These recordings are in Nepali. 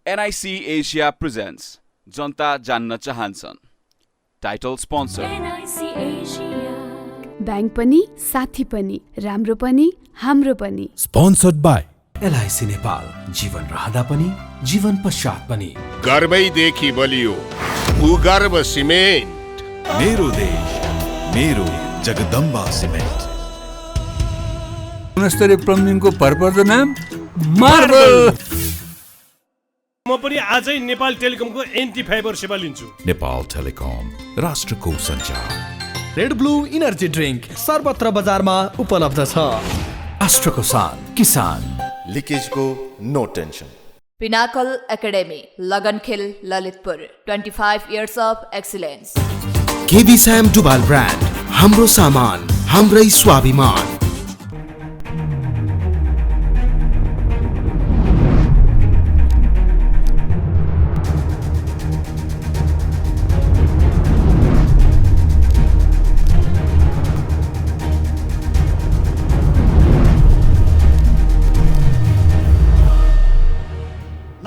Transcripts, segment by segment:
NIC Asia presents जनता जान्न चाहन्छन् title sponsor NIC Asia bank पनि साथी पनि राम्रो पनि हाम्रो पनि स्पोन्सर्ड बाई LIC नेपाल जीवन रहँदा पनि जीवन पश्चात पनि गर्वैदेखि बलियो भूगर्भ सिमेन्ट मेरो देश मेरो जगदम्बा सिमेन्ट गुणस्तरीय प्लम्बिङको भरपर्दो नाम मार्बल। म पनि आजै नेपाल टेलिकमको एन्टी फाइबर सेवा लिन्छु। नेपाल टेलिकम राष्ट्रको सञ्चार। रेड ब्लू इनर्जी ड्रिंक सर्वत्र बजारमा उपलब्ध छ। राष्ट्रको शान किसान। लिकेजको no tension. Pinnacle academy Lagankhel Lalitpur 25 years of excellence। KB Shyam Dubal brand हाम्रो सामान हाम्रै स्वाभिमान।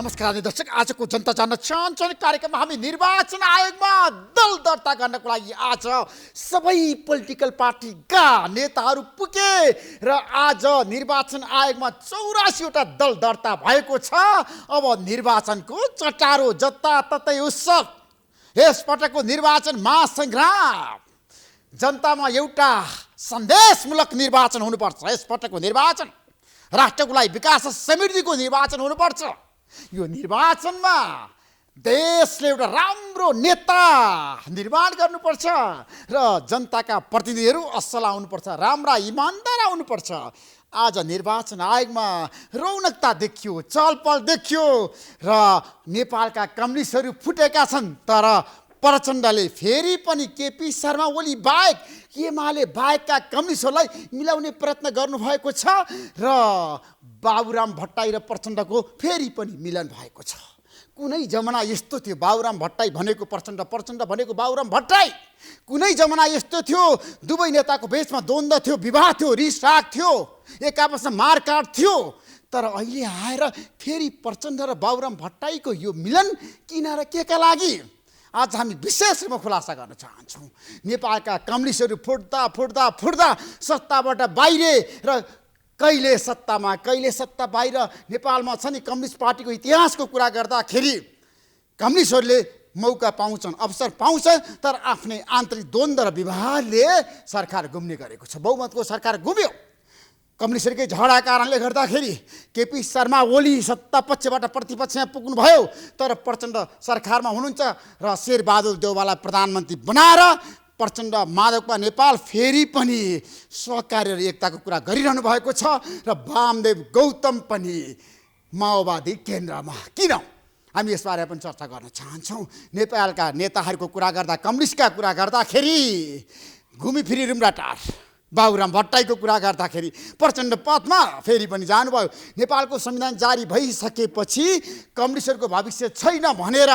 नमस्कार दर्शक, आजको जनता जान्न चाहन्छन् कार्यक्रममा हामी निर्वाचन आयोगमा दल दर्ता गर्नको लागि आज सबै पोलिटिकल पार्टीका नेताहरू पुगे र आज निर्वाचन आयोगमा 84 वटा दल दर्ता भएको छ। अब निर्वाचनको चटारो जताततै उत्सव। यसपटकको निर्वाचन महासङ्ग्राम, जनतामा एउटा सन्देशमूलक निर्वाचन हुनुपर्छ। यसपटकको निर्वाचन राष्ट्रको लागि विकास र समृद्धिको निर्वाचन हुनुपर्छ। यो निर्वाचनमा देशले एउटा राम्रो नेता निर्माण गर्नुपर्छ र जनताका प्रतिनिधिहरू असल आउनुपर्छ, राम्रा इमान्दार आउनुपर्छ। आज निर्वाचन आयोगमा रौनकता देखियो, चहलपहल देखियो र नेपालका कम्युनिस्टहरू फुटेका छन्। तर प्रचण्डले फेरि पनि केपी शर्मा ओली बाहेक एमाले बाहेकका कम्युनिस्टहरूलाई मिलाउने प्रयत्न गर्नुभएको छ र बाबुराम भट्टाई र प्रचण्डको फेरि पनि मिलन भएको छ। कुनै जमाना यस्तो थियो बाबुराम भट्टाई भनेको प्रचण्ड, प्रचण्ड भनेको बाबुराम भट्टाई। कुनै जमाना यस्तो थियो दुवै नेताको बीचमा द्वन्द्व थियो, विवाह थियो, रिसराग थियो, एक आपसमा मारकाट थियो। तर अहिले आएर फेरि प्रचण्ड र बाबुराम भट्टाईको यो मिलन किन र केका लागि आज हामी विशेष रूपमा खुलासा गर्न चाहन्छौँ। नेपालका कम्युनिस्टहरू फुट्दा फुट्दा फुट्दा सत्ताबाट बाहिर र कहिले सत्तामा कहिले सत्ता बाहिर नेपालमा छ नि। कम्युनिस्ट पार्टीको इतिहासको कुरा गर्दाखेरि कम्युनिस्टहरूले मौका पाउँछन्, अवसर पाउँछ, तर आफ्नै आन्तरिक द्वन्द्व र विवादले सरकार गुम्ने गरेको छ। बहुमतको सरकार गुम्यो। कम्युनिस्टकै झगडा कारणले गर्दाखेरि केपी शर्मा ओली सत्ता पक्षबाट प्रतिपक्षमा पुग्नुभयो, तर प्रचण्ड सरकारमा हुनुहुन्छ र शेरबहादुर देउवालाई प्रधानमन्त्री बनाएर प्रचण्ड माधवका नेपाल फेरि पनि सहकार्य र एकताको कुरा गरिरहनु भएको छ र वामदेव गौतम पनि माओवादी केन्द्रमा। किन हामी यसबारे पनि चर्चा गर्न चाहन्छौँ। नेपालका नेताहरूको कुरा गर्दा, कम्युनिस्टका कुरा गर्दाखेरि घुमिफिरी रुम्राटार, बाबुराम भट्टाईको कुरा गर्दाखेरि प्रचण्ड पथमा फेरि पनि जानुभयो। नेपालको संविधान जारी भइसकेपछि कम्युनिस्टहरूको भविष्य छैन भनेर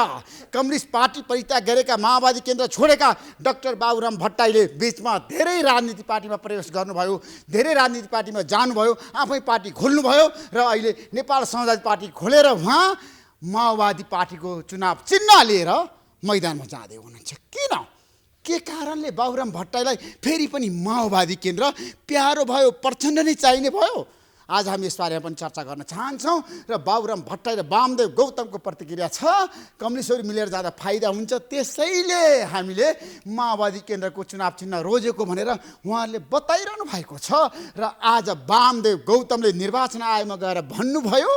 कम्युनिस्ट पार्टी परित्याग गरेका, माओवादी केन्द्र छोडेका डाक्टर बाबुराम भट्टाईले बिचमा धेरै राजनीति पार्टीमा प्रवेश गर्नुभयो, धेरै राजनीति पार्टीमा जानुभयो, आफै पार्टी खोल्नुभयो र अहिले नेपाल समाजवादी पार्टी खोलेर उहाँ माओवादी पार्टीको चुनाव चिन्ह लिएर मैदानमा जाँदै हुनुहुन्छ। किन, के कारणले बाबुराम भट्टाईलाई फेरि पनि माओवादी केन्द्र प्यारो भयो, प्रचण्ड नै चाहिने भयो? आज हामी यसबारेमा पनि चर्चा गर्न चाहन्छौँ र बाबुराम भट्टाई र वामदेव गौतमको प्रतिक्रिया छ। कम्युनिस्टहरू मिलेर जाँदा फाइदा हुन्छ, त्यसैले हामीले माओवादी केन्द्रको चुनाव चिन्ह रोजेको भनेर उहाँहरूले बताइरहनु भएको छ र आज वामदेव गौतमले निर्वाचन आयोगमा गएर भन्नुभयो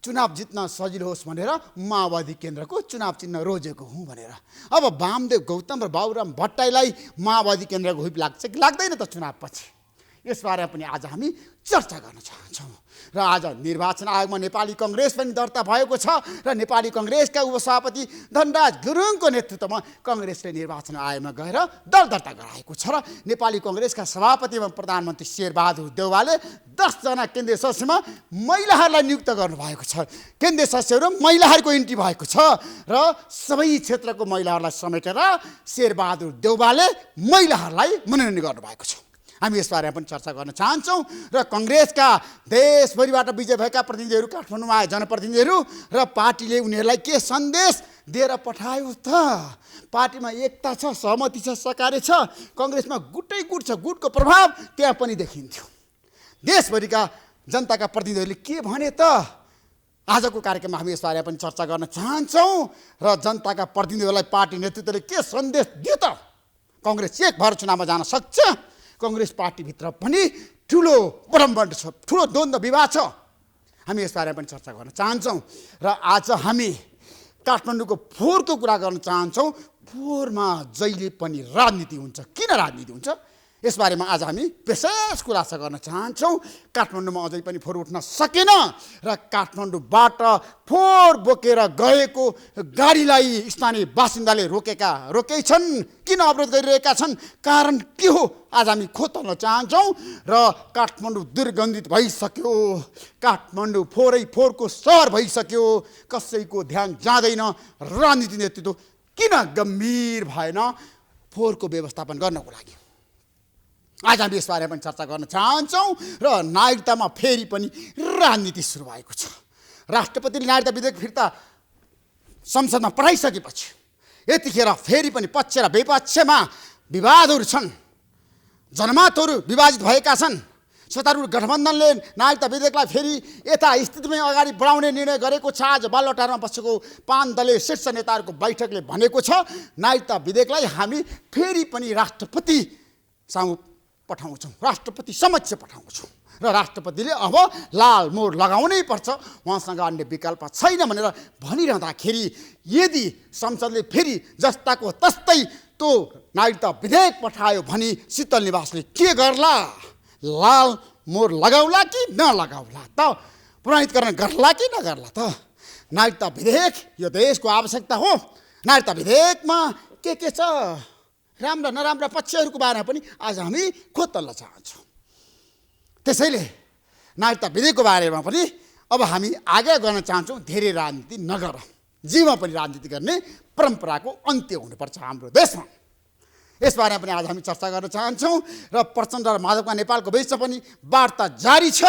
चुनाव जित्न सजिलो होस् भनेर माओवादी केन्द्रको चुनाव चिन्ह रोजेको हुँ भनेर। अब वामदेव गौतम र बाबुराम भट्टाईलाई माओवादी केन्द्रको हुइप लाग्छ कि लाग्दैन त चुनावपछि? यसबारे पनि आज हामी चर्चा गर्न चाहन्छौँ। र आज निर्वाचन आयोगमा नेपाली कङ्ग्रेस पनि दर्ता भएको छ र नेपाली कङ्ग्रेसका उपसभापति धनराज गुरुङको नेतृत्वमा कङ्ग्रेसले निर्वाचन आयोगमा गएर दल दर्ता गराएको छ र नेपाली कङ्ग्रेसका सभापति एवं प्रधानमन्त्री शेरबहादुर देउवाले 10 जना केन्द्रीय सदस्यमा महिलाहरूलाई नियुक्त गर्नुभएको छ। केन्द्रीय सदस्यहरू महिलाहरूको इन्ट्री भएको छ र सबै क्षेत्रको महिलाहरूलाई समेटेर शेरबहादुर देउवाले महिलाहरूलाई मनोनयन गर्नुभएको छ। हामी यसबारे पनि चर्चा गर्न चाहन्छौँ र कङ्ग्रेसका देशभरिबाट विजय भएका प्रतिनिधिहरू काठमाडौँमा आए जनप्रतिनिधिहरू र पार्टीले उनीहरूलाई के सन्देश दिएर पठायो त? पार्टीमा एकता छ, सहमति छ, सहकार्य छ, कङ्ग्रेसमा गुटै गुट छ, गुटको प्रभाव त्यहाँ पनि देखिन्थ्यो। देशभरिका जनताका प्रतिनिधिहरूले के भने त? आजको कार्यक्रममा हामी यसबारे पनि चर्चा गर्न चाहन्छौँ र जनताका प्रतिनिधिहरूलाई पार्टी नेतृत्वले के सन्देश दियो त? कङ्ग्रेस एक भएर चुनावमा जान सक्छ? कङ्ग्रेस पार्टीभित्र पनि ठुलो प्रलम्बन छ, ठुलो द्वन्द्व विवाद छ। हामी यसबारे पनि चर्चा गर्न चाहन्छौँ र आज हामी काठमाडौँको फोहोरको कुरा गर्न चाहन्छौँ। फोहोरमा जहिले पनि राजनीति हुन्छ। किन राजनीति हुन्छ यसबारेमा आज हामी विशेष खुलासा गर्न चाहन्छौँ। काठमाडौँमा अझै पनि फोहोर उठ्न सकेन र काठमाडौँबाट फोहोर बोकेर गएको गाडीलाई स्थानीय बासिन्दाले रोकेकै छन्। किन अवरोध गरिरहेका छन्, कारण के हो, आज हामी खोतल्न चाहन्छौँ। र काठमाडौँ दुर्गन्धित भइसक्यो, काठमाडौँ फोहोरको सहर भइसक्यो, कसैको ध्यान जाँदैन। राजनीति नेतृत्व किन गम्भीर भएन फोहोरको व्यवस्थापन गर्नको लागि? आज हामी यसबारे पनि चर्चा गर्न चाहन्छौँ र नागरिकतामा फेरि पनि राजनीति सुरु भएको छ। राष्ट्रपतिले नागरिकता विधेयक फिर्ता संसदमा पठाइसकेपछि यतिखेर फेरि पनि पक्ष र विपक्षमा विवादहरू छन्, जनमतहरू विभाजित भएका छन्। सत्तारूढ गठबन्धनले नागरिकता विधेयकलाई फेरि यथास्थितिमै अगाडि बढाउने निर्णय गरेको छ। आज बालुवाटारमा बसेको 5 दलीय शीर्ष नेताहरूको बैठकले भनेको छ नागरिकता विधेयकलाई हामी फेरि पनि राष्ट्रपति सामु पठाउँछौँ, राष्ट्रपति समक्ष पठाउँछौँ र राष्ट्रपतिले अब लाल मोहर लगाउनै पर्छ, उहाँसँग अन्य विकल्प छैन भनेर भनिरहँदाखेरि यदि संसदले फेरि जस्ताको तस्तै त्यो नागरिकता विधेयक पठायो भने शीतल निवासले के गर्ला? लाल मोहर लगाउला कि नलगाउला त? प्रमाणितकरण गर्ला कि नगर्ला त? नागरिकता विधेयक यो देशको आवश्यकता हो। नागरिकता विधेयकमा के छ, राम्रा नराम्रा पक्षहरूको बारेमा पनि आज हामी खोतल्न चाहन्छौँ। त्यसैले नागरिकता विधेयकको बारेमा पनि अब हामी आग्रह गर्न चाहन्छौँ, धेरै राजनीति नगर, जीवमा पनि राजनीति गर्ने परम्पराको अन्त्य हुनुपर्छ हाम्रो देशमा। यसबारेमा पनि आज हामी चर्चा गर्न चाहन्छौँ र प्रचण्ड र माधवका नेपालको बिचमा पनि वार्ता जारी छ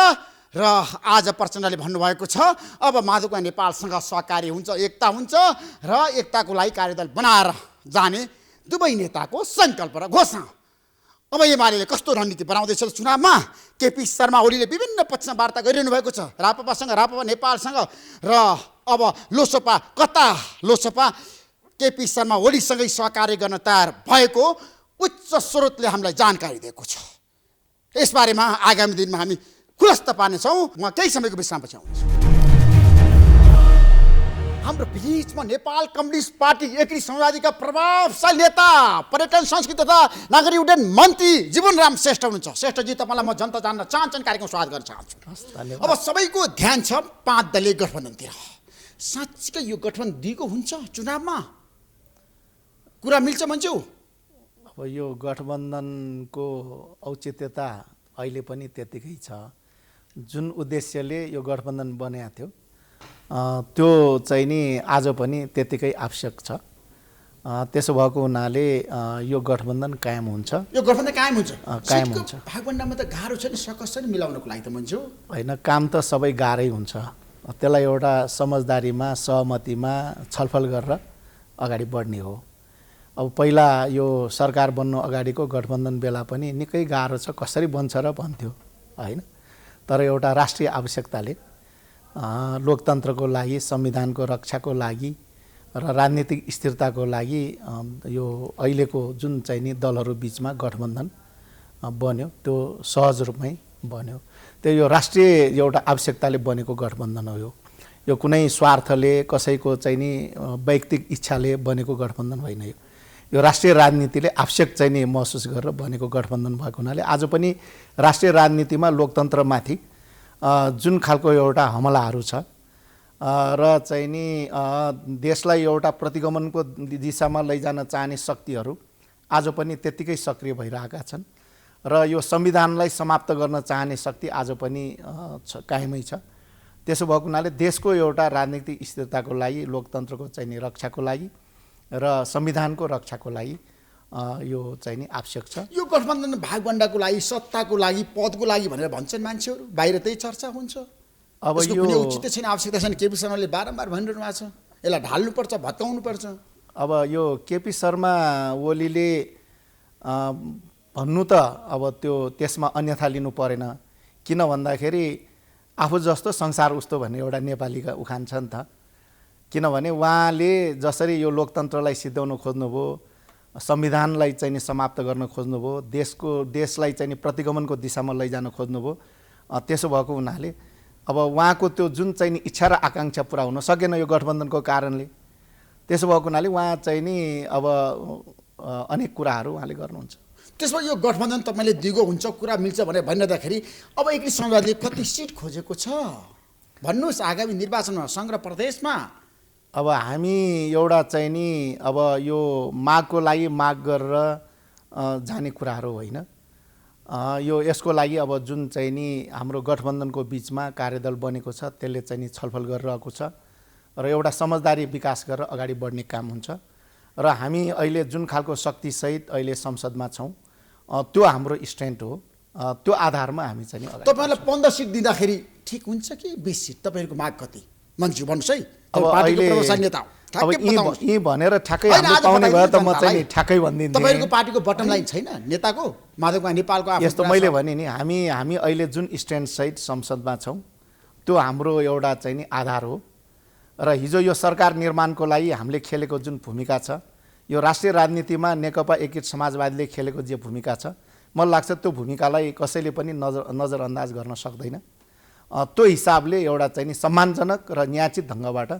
र आज प्रचण्डले भन्नुभएको छ अब माधवका नेपालसँग सहकार्य हुन्छ, एकता हुन्छ र एकताको लागि कार्यदल बनाएर जाने दुवै नेताको सङ्कल्प र घोषणा। अब एमाले कस्तो रणनीति बनाउँदैछ चुनावमा? केपी शर्मा ओलीले विभिन्न पक्षमा वार्ता गरिरहनु भएको छ, राप्रपासँग, राप्रपा नेपालसँग र अब लोसपा लोसपा केपी शर्मा ओलीसँगै सहकार्य गर्न तयार भएको उच्च स्रोतले हामीलाई जानकारी दिएको छ। यसबारेमा आगामी दिनमा हामी खुलस्त पार्नेछौँ। म केही समयको विश्रामपछि आउँछु। हाम्रो बिचमा नेपाल कम्युनिस्ट पार्टी एकीकृत समाजवादीका प्रभावशाली नेता, पर्यटन संस्कृति तथा नागरिक उड्डयन मन्त्री जीवनराम श्रेष्ठ हुनुहुन्छ। श्रेष्ठजी, तपाईँलाई म जनता जान्न चाहन्छन् कार्यक्रम स्वागत गर्न चाहन्छु। अब सबैको ध्यान छ 5 दलीय गठबन्धनतिर। साँच्चीकै यो गठबन्धन दिगो हुन्छ चुनावमा? कुरा मिल्छ भन्छौ? अब यो गठबन्धनको औचित्यता अहिले पनि त्यतिकै छ। जुन उद्देश्यले यो गठबन्धन बनाएको थियो त्यो चाहिँ नि आज पनि त्यतिकै आवश्यक छ। त्यसो भएको हुनाले यो गठबन्धन कायम हुन्छ। यो गठबन्धन कायम हुन्छ? कायम हुन्छ। भागभण्डामा त गाह्रो छ नि सकसरी मिलाउनको लागि त भन्छौ? होइन, काम त सबै गाह्रै हुन्छ। त्यसलाई एउटा समझदारीमा, सहमतिमा छलफल गरेर अगाडि बढ्ने हो। अब पहिला यो सरकार बन्नु अगाडिको गठबन्धन बेला पनि निकै गाह्रो छ, कसरी बन्छ र भन्थ्यो होइन। तर एउटा राष्ट्रिय आवश्यकताले लोकतन्त्रको लागि, संविधानको रक्षाको लागि र राजनीतिक स्थिरताको लागि यो अहिलेको जुन चाहिँ नि दलहरू बिचमा गठबन्धन बन्यो त्यो सहज रूपमै बन्यो। त्यो यो राष्ट्रिय एउटा आवश्यकताले बनेको गठबन्धन हो। यो कुनै स्वार्थले, कसैको चाहिँ नि वैयक्तिक इच्छाले बनेको गठबन्धन होइन। यो राष्ट्रिय राजनीतिले आवश्यक चाहिँ नि महसुस गरेर बनेको गठबन्धन भएको हुनाले आज पनि राष्ट्रिय राजनीतिमा लोकतन्त्रमाथि जुन खालको एउटा हमलाहरू छ र चाहिँ नि देशलाई एउटा प्रतिगमनको दिशामा लैजान चाहने शक्तिहरू आज पनि त्यत्तिकै सक्रिय भइरहेका छन् र यो संविधानलाई समाप्त गर्न चाहने शक्ति आज पनि कायमै छ। त्यसो भएको हुनाले देशको एउटा राजनीतिक स्थिरताको लागि, लोकतन्त्रको चाहिँ नि रक्षाको लागि र संविधानको रक्षाको लागि यो चाहिँ नि आवश्यक छ। यो गठबन्धन भागभण्डाको लागि, सत्ताको लागि, पदको लागि भनेर भन्छन् मान्छेहरू, बाहिर त्यही चर्चा हुन्छ। अब यसको यो कुनै औचित्य छैन, आवश्यकता छैन। केपी शर्माले बारम्बार भनिरहनु भएको छ यसलाई ढाल्नुपर्छ, भत्काउनुपर्छ। अब यो केपी शर्मा ओलीले भन्नु त अब त्यो त्यसमा अन्यथा लिनु परेन, किन भन्दाखेरि आफू जस्तो संसार उस्तो भन्ने एउटा नेपालीका उखान छ नि त। किनभने उहाँले जसरी यो लोकतन्त्रलाई सिद्ध्याउन खोज्नुभयो, संविधानलाई चाहिँ नि समाप्त गर्न खोज्नुभयो, देशलाई चाहिँ नि प्रतिगमनको दिशामा लैजान खोज्नुभयो, त्यसो भएको हुनाले अब उहाँको त्यो जुन चाहिँ नि इच्छा र आकाङ्क्षा पुरा हुन सकेन यो गठबन्धनको कारणले। त्यसो भएको हुनाले उहाँ चाहिँ नि अब अनेक कुराहरू उहाँले गर्नुहुन्छ। त्यसमा यो गठबन्धन तपाईँले दिगो हुन्छ, कुरा मिल्छ भनेर भनिरहँदाखेरि अब एकीकृत समाजवादीले कति सिट खोजेको छ भन्नुहोस् आगामी निर्वाचनमा सङ्घ र प्रदेशमा? अब हामी एउटा चाहिँ नि अब यो मागको लागि माग गरेर जाने कुराहरू होइन। यो यसको लागि अब जुन चाहिँ नि हाम्रो गठबन्धनको बिचमा कार्यदल बनेको छ त्यसले चाहिँ नि छलफल गरिरहेको छ र एउटा समझदारी विकास गरेर अगाडि बढ्ने काम हुन्छ। र हामी अहिले जुन खालको शक्तिसहित अहिले संसदमा छौँ त्यो हाम्रो स्ट्रेन्थ हो, त्यो आधारमा हामी चाहिँ नि तपाईँलाई 15 सिट दिँदाखेरि ठिक हुन्छ कि 20 सिट? तपाईँहरूको माग कति मन्त्री भन्नुहोस् है। अब अहिले अब यी भनेर ठ्याक्कै हामीले पाउने भयो त म चाहिँ ठ्याक्कै भनिदिन्छु। तपाईँको पार्टीको बटम लाइन छैन नेताको? माधव नेपालको यस्तो मैले भने नि हामी अहिले जुन स्ट्रेन्थ सहित संसदमा छौँ त्यो हाम्रो एउटा चाहिँ नि आधार हो। र हिजो यो सरकार निर्माणको लागि हामीले खेलेको जुन भूमिका छ, यो राष्ट्रिय राजनीतिमा नेकपा एकीकृत समाजवादीले खेलेको जे भूमिका छ, मलाई लाग्छ त्यो भूमिकालाई कसैले पनि नजरअन्दाज गर्न सक्दैन। त्यो हिसाबले एउटा चाहिँ नि सम्मानजनक र न्यायोचित ढङ्गबाट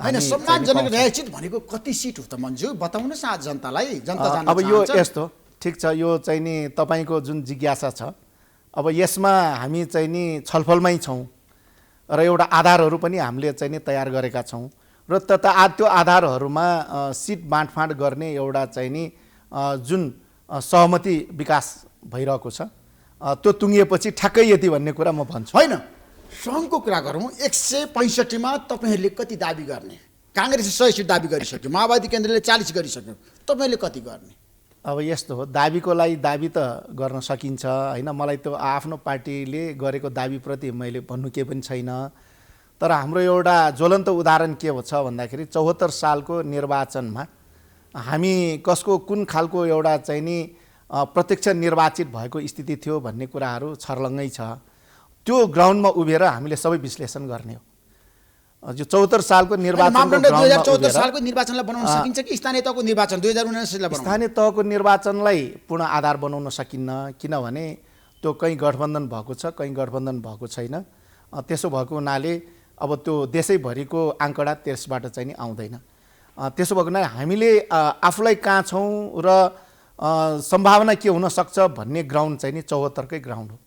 होइन। सम्मानजनक न्यायोचित भनेको कति सिट हो त मन्जु? बताउनुहोस् न जनतालाई, जनता जान्न अब यो चाहन्छ। यस्तो ठिक छ, यो चाहिँ नि तपाईँको जुन जिज्ञासा छ अब यसमा हामी चाहिँ नि छलफलमै छौँ र एउटा आधारहरू पनि हामीले चाहिँ नि तयार गरेका छौँ र त्यो आधारहरूमा सिट बाँडफाँड गर्ने एउटा चाहिँ नि जुन सहमति विकास भइरहेको छ त्यो टुङ्गिएपछि ठ्याक्कै यति भन्ने कुरा म भन्छु। होइन, सङ्घको कुरा गरौँ। 165 मा तपाईँहरूले कति दाबी गर्ने? काङ्ग्रेसले 100 सिट दाबी गरिसक्यो, माओवादी केन्द्रले 40 गरिसक्यो, तपाईँहरूले कति गर्ने? अब यस्तो हो, दाबीको लागि दाबी त गर्न सकिन्छ होइन। मलाई त्यो आफ्नो पार्टीले गरेको दाबीप्रति मैले भन्नु केही पनि छैन। तर हाम्रो एउटा ज्वलन्त उदाहरण के छ भन्दाखेरि 74 सालको निर्वाचनमा हामी कसको कुन खालको एउटा चाहिँ नि प्रत्यक्ष निर्वाचित भएको स्थिति थियो भन्ने कुराहरू छर्लङ्गै छ। त्यो ग्राउन्डमा उभिएर हामीले सबै विश्लेषण गर्ने हो। जो 74 सालको निर्वाचनको 2014 सालको निर्वाचनलाई बनाउन सकिन्छ कि स्थानीय तहको निर्वाचन 2079 लाई बनाउन? स्थानीय तहको निर्वाचनलाई पूर्ण आधार बनाउन सकिन्न, किनभने त्यो कहीँ गठबन्धन भएको छ, कहीँ गठबन्धन भएको छैन। त्यसो भएको हुनाले अब त्यो देशैभरिको आङ्कडा त्यसबाट चाहिँ नि आउँदैन। त्यसो भएको हुनाले हामीले आफूलाई कहाँ छौँ र सम्भावना के हुन सक्छ भन्ने ग्राउन्ड चाहिँ नि 74 कै ग्राउन्ड हो।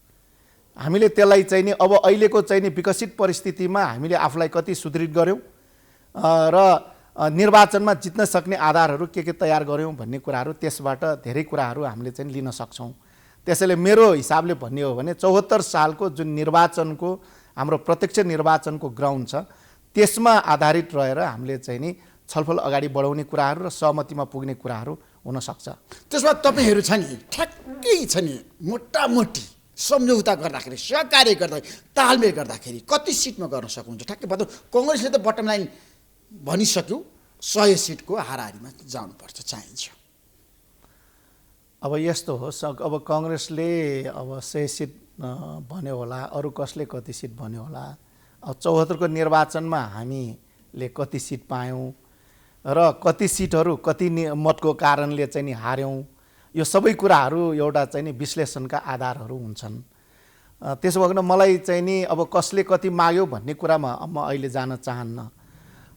हामीले त्यसलाई चाहिँ नि अब अहिलेको चाहिँ नि विकसित परिस्थितिमा हामीले आफूलाई कति सुदृढ गऱ्यौँ र निर्वाचनमा जित्न सक्ने आधारहरू के तयार गऱ्यौँ भन्ने कुराहरू, त्यसबाट धेरै कुराहरू हामीले चाहिँ लिन सक्छौँ। त्यसैले मेरो हिसाबले भन्ने हो भने 74 सालको जुन निर्वाचनको हाम्रो प्रत्यक्ष निर्वाचनको ग्राउन्ड छ त्यसमा आधारित रहेर हामीले चाहिँ नि छलफल अगाडि बढाउने कुराहरू र सहमतिमा पुग्ने कुराहरू हुन सक्छ। त्यसमा तपाईँहरू छ नि ठ्याक्कै छ नि मोटामोटी सम्झौता गर्दाखेरि, सहकार्य गर्दा, तालमेल गर्दाखेरि कति सिटमा गर्न सक्नुहुन्छ ठ्याक्कै बताउँ? कङ्ग्रेसले त बटम लाइन भनिसक्यो, 100 सिटको हाराहारीमा जानुपर्छ, चाहिन्छ। अब यस्तो हो, अब कङ्ग्रेसले अब 100 सिट भन्यो होला, अरू कसले कति सिट भन्यो होला। अब 74 को निर्वाचनमा हामीले कति सिट पायौँ र कति सिटहरू कति मतको कारणले चाहिँ नि हार्यौँ, यो सबै कुराहरू एउटा चाहिँ नि विश्लेषणका आधारहरू हुन्छन्। त्यसो भएन मलाई चाहिँ नि अब कसले कति माग्यो भन्ने कुरामा म अहिले जान चाहन्न।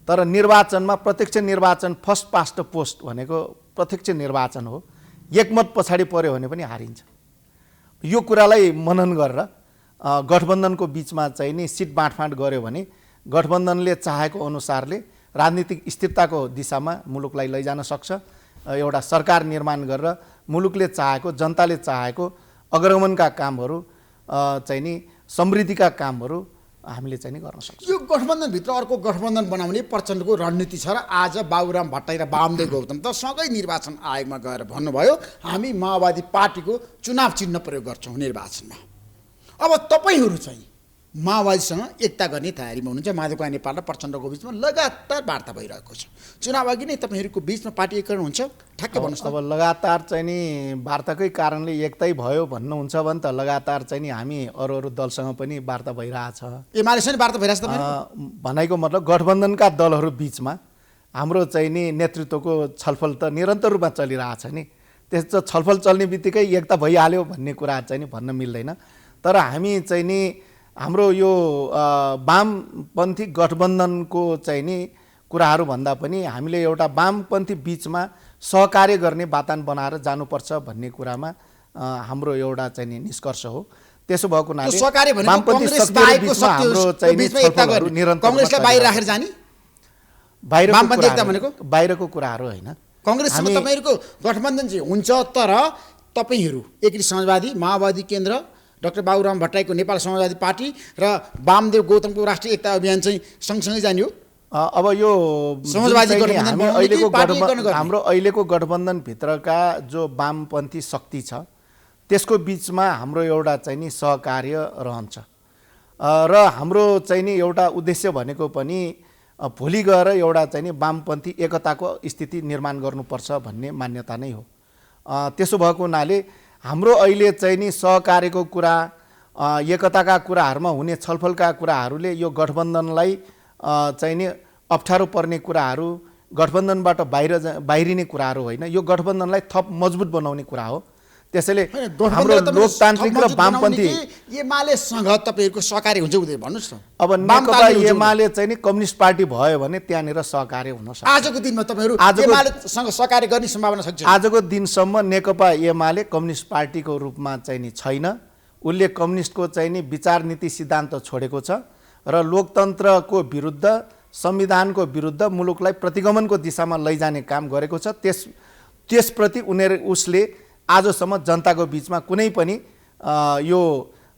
तर निर्वाचनमा प्रत्यक्ष निर्वाचन फर्स्ट पास्ट द पोस्ट भनेको प्रत्यक्ष निर्वाचन हो। एकमत पछाडि पर्यो भने पनि हारिन्छ। यो कुरालाई मनन गरेर गठबन्धनको बिचमा चाहिँ नि सिट बाँडफाँड गर्यो भने गठबन्धनले चाहेको अनुसारले राजनीतिक स्थिरताको दिशामा मुलुकलाई लैजान सक्छ। एउटा सरकार निर्माण गरेर मुलुकले चाहेको, जनताले चाहेको अग्रगमनका कामहरू चाहिँ नि समृद्धिका कामहरू हामीले चाहिँ नि गर्न सक्छौँ। यो गठबन्धनभित्र अर्को गठबन्धन बनाउने प्रचण्डको रणनीति छ र आज बाबुराम भट्टराई र वामदेव गौतम त सँगै निर्वाचन आयोगमा गएर भन्नुभयो हामी माओवादी पार्टीको चुनाव चिन्ह प्रयोग गर्छौँ निर्वाचनमा। अब तपाईँहरू चाहिँ माओवादीसँग एकता गर्ने तयारीमा हुनुहुन्छ। माधव कुमार नेपाल र प्रचण्डको बिचमा लगातार वार्ता भइरहेको छ। चुनाव अघि नै तपाईँहरूको बिचमा पार्टी एकीकरण हुन्छ ठ्याक्कै भन्नुहोस्। अब लगातार चाहिँ नि वार्ताकै कारणले एकतै भयो भन्नुहुन्छ भने त लगातार चाहिँ नि हामी अरू दलसँग पनि वार्ता भइरहेछ। एमालेसँग वार्ता भइरहेछ भनेको मतलब गठबन्धनका दलहरू बिचमा हाम्रो चाहिँ नि नेतृत्वको छलफल त निरन्तर रूपमा चलिरहेछ नि। त्यस्तो छलफल चल्ने बित्तिकै एकता भइहाल्यो भन्ने कुरा चाहिँ नि भन्न मिल्दैन। तर हामी चाहिँ नि हाम्रो यो वामपन्थी गठबन्धनको चाहिँ नि कुराहरू भन्दा पनि हामीले एउटा वामपन्थी बिचमा सहकार्य गर्ने वातावरण बनाएर जानुपर्छ भन्ने कुरामा हाम्रो एउटा चाहिँ नि निष्कर्ष हो। त्यसो भएको हुनाले वामपन्थी शक्तिहरू बिचमा हाम्रो चाहिँ नि छलफलहरू निरन्तर कांग्रेसलाई बाहिर राखेर जाने बाहिरको कुराहरू होइन। कांग्रेससँग तपाईहरुको गठबन्धन चाहिँ हुन्छ तर तपाईहरु एकीकृत समाजवादी माओवादी केन्द्र डाक्टर बाबुराम भट्टराईको नेपाल समाजवादी पार्टी र वामदेव गौतमको राष्ट्रिय एकता अभियान चाहिँ सँगसँगै जाने हो। अब यो समाजवादी हाम्रो अहिलेको गठबन्धनभित्रका जो वामपन्थी शक्ति छ त्यसको बिचमा हाम्रो एउटा चाहिँ नि सहकार्य रहन्छ र हाम्रो चाहिँ नि एउटा उद्देश्य भनेको पनि भोलि गएर एउटा चाहिँ नि वामपन्थी एकताको स्थिति निर्माण गर्नुपर्छ भन्ने मान्यता नै हो। त्यसो भएको हुनाले हाम्रो अहिले चाहिँ नि सहकार्यको कुरा एकताका कुराहरूमा हुने छलफलका कुराहरूले यो गठबन्धनलाई चाहिँ नि अप्ठ्यारो पर्ने कुराहरू गठबन्धनबाट बाहिरिने कुराहरू होइन, यो गठबन्धनलाई थप मजबुत बनाउने कुरा हो। त्यसैले हाम्रो लोकतान्त्रिक र वामपन्थी एमालेसँग तपाईहरुको सहकार्य हुन्छ उदय भन्नुस् न। अब नेकपा एमाले चाहिँ नि कम्युनिस्ट पार्टी भयो भने त्यहाँनिर सहकार्य हुन सक्छ। आजको दिनमा तपाईहरु एमालेसँग सहकार्य गर्ने सम्भावना सक्छ? आजको दिनसम्म नेकपा एमाले कम्युनिस्ट पार्टीको रूपमा चाहिँ नि छैन। उसले कम्युनिस्टको चाहिँ नि विचार नीति सिद्धान्त छोडेको छ र लोकतन्त्रको विरुद्ध संविधानको विरुद्ध मुलुकलाई प्रतिगमनको दिशामा लैजाने काम गरेको छ। त्यसप्रति उसले आजसम्म जनताको बिचमा कुनै पनि यो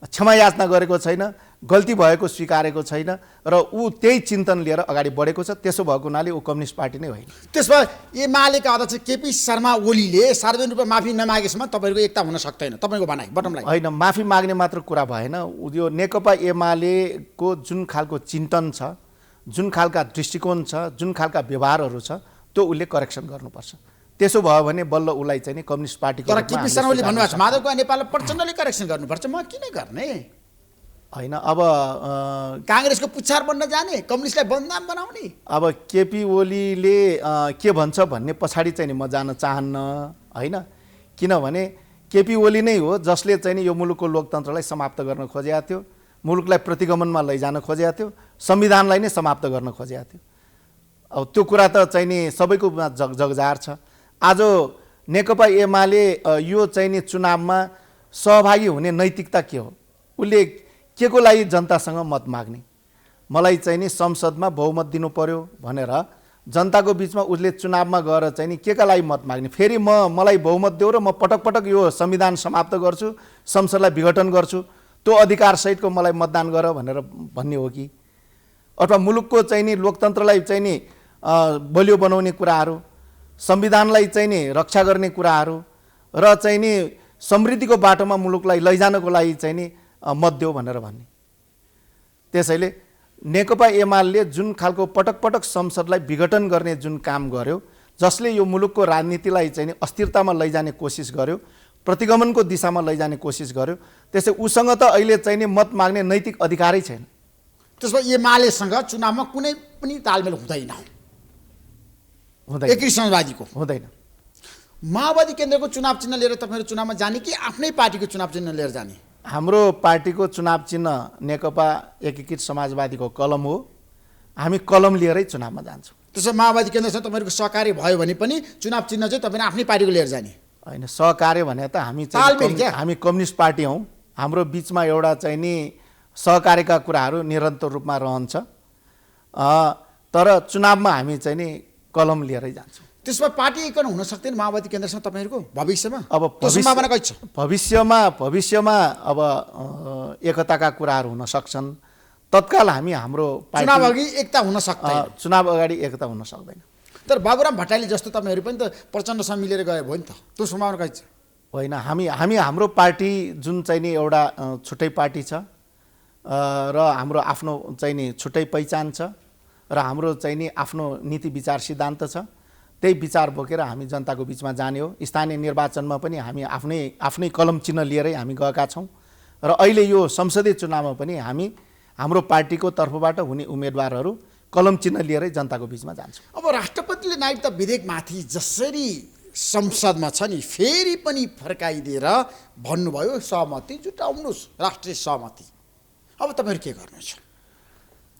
क्षमा याचना गरेको छैन, गल्ती भएको स्वीकारेको छैन र ऊ त्यही चिन्तन लिएर अगाडि बढेको छ। त्यसो भएको हुनाले ऊ कम्युनिस्ट पार्टी नै होइन। त्यसमा एमालेका अध्यक्ष केपी शर्मा ओलीले सार्वजनिक रूपमा माफी नमागेसम्म तपाईहरुको एकता हुन सक्दैन, तपाईको भनाइ बटम लाइन होइन। माफी माग्ने मात्र कुरा भएन, यो नेकपा एमालेको जुन खालको चिन्तन छ, जुन खालका दृष्टिकोण छ, जुन खालका व्यवहारहरू छ त्यो उसले करेक्सन गर्नुपर्छ। त्यसो भयो भने बल्ल उसलाई चाहिँ नि कम्युनिस्ट पार्टीको तर केपी शर्मा ओलीले भन्नुभएको छ माधव कुमार नेपाललाई प्रचण्डले करेक्सन गर्नुपर्छ, म किन गर्ने होइन। अब कांग्रेसको पुच्छार बन्न जाने, कम्युनिस्टलाई बदनाम बनाउने। अब केपी ओलीले के भन्छ भन्ने पछाडि चाहिँ नि म जान चाहन्न होइन, किनभने केपी ओली नै हो जसले चाहिँ नि यो मुलुकको लोकतन्त्रलाई समाप्त गर्न खोजेको थियो, मुलुकलाई प्रतिगमनमा लैजान खोजेको थियो, संविधानलाई नै समाप्त गर्न खोजेको थियो। अब त्यो कुरा त चाहिँ नि सबैको जगजाहेर छ। आज नेकपा एमाले यो चाहिँ नि चुनावमा सहभागी हुने नैतिकता के हो? उसले के को लागि जनतासँग मत माग्ने? मलाई चाहिँ नि संसदमा बहुमत दिनु पर्यो भनेर जनताको बिचमा उसले चुनावमा गएर चाहिँ नि के का लागि मत माग्ने? फेरि मलाई बहुमत देऊ र म पटक पटक यो संविधान समाप्त गर्छु, संसदलाई विघटन गर्छु, त्यो अधिकार सहितको मलाई मतदान गर भनेर भन्ने हो कि? अथवा मुलुकको चाहिँ नि लोकतन्त्रलाई चाहिँ नि बलियो बनाउने कुराहरू, संविधानलाई चाहिँ नि रक्षा गर्ने कुराहरू र चाहिँ नि समृद्धिको बाटोमा मुलुकलाई लैजानको लागि चाहिँ नि मत देऊ भनेर भन्ने। त्यसैले नेकपा एमाले जुन खालको पटक पटक संसदलाई विघटन गर्ने जुन काम गर्यो, जसले यो मुलुकको राजनीतिलाई चाहिँ नि अस्थिरतामा लैजाने कोसिस गर्यो, प्रतिगमनको दिशामा लैजाने कोसिस गर्यो, त्यसै उसँग त अहिले चाहिँ नि मत माग्ने नैतिक अधिकारै छैन। त्यसमा एमालेसँग चुनावमा कुनै पनि तालमेल हुँदैन, एकीकृत समाजवादीको हुँदैन। माओवादी केन्द्रको चुनाव चिन्ह लिएर तपाईहरु चुनावमा जाने कि आफ्नै पार्टीको चुनाव चिन्ह लिएर जाने? हाम्रो पार्टीको चुनाव चिन्ह नेकपा एकीकृत समाजवादीको कलम हो, हामी कलम लिएरै चुनावमा जान्छौँ। त्यसो माओवादी केन्द्रसँग तपाईँहरूको सहकार्य भयो भने पनि चुनाव चिन्ह चाहिँ तपाईले आफ्नै पार्टीको लिएर जाने होइन? सहकार्य भने त हामी कम्युनिस्ट पार्टी हौँ, हाम्रो बिचमा एउटा चाहिँ नि सहकार्यका कुराहरू निरन्तर रूपमा रहन्छ, तर चुनावमा हामी चाहिँ नि कलम लिएरै जान्छौँ। त्यसमा पार्टी एकीकरण हुन सक्दैन माओवादी केन्द्रसँग तपाईहरुको भविष्यमा? अब सम्भावना कति छ? भविष्यमा अब एकताका कुराहरू हुन सक्छन्, तत्काल हामी हाम्रो चुनाव अघि एकता हुन सक्दैन, चुनाव अगाडि एकता हुन सक्दैन। तर बाबुराम भट्टराईले जस्तो तपाईँहरू पनि त प्रचण्डसँग मिलेर गए भयो नि त, त्यो सम्भावना कहीँ छ होइन। हाम्रो पार्टी जुन चाहिँ नि एउटा छुट्टै पार्टी छ र हाम्रो आफ्नो चाहिँ नि छुट्टै पहिचान छ र हाम्रो चाहिँ नि आफ्नो नीति विचार सिद्धान्त छ। त्यही विचार बोकेर हामी जनताको बिचमा जाने हो। स्थानीय निर्वाचनमा पनि हामी आफ्नै कलम चिन्ह लिएरै हामी गएका छौँ र अहिले यो संसदीय चुनावमा पनि हामी हाम्रो पार्टीको तर्फबाट हुने उम्मेदवारहरू कलम चिन्ह लिएरै जनताको बिचमा जान्छौँ। अब राष्ट्रपतिले नागरिकता विधेयकमाथि जसरी संसदमा छ नि फेरि पनि फर्काइदिएर भन्नुभयो सहमति जुटाउनुहोस्, राष्ट्रिय सहमति। अब तपाईँहरू के गर्नुहुन्छ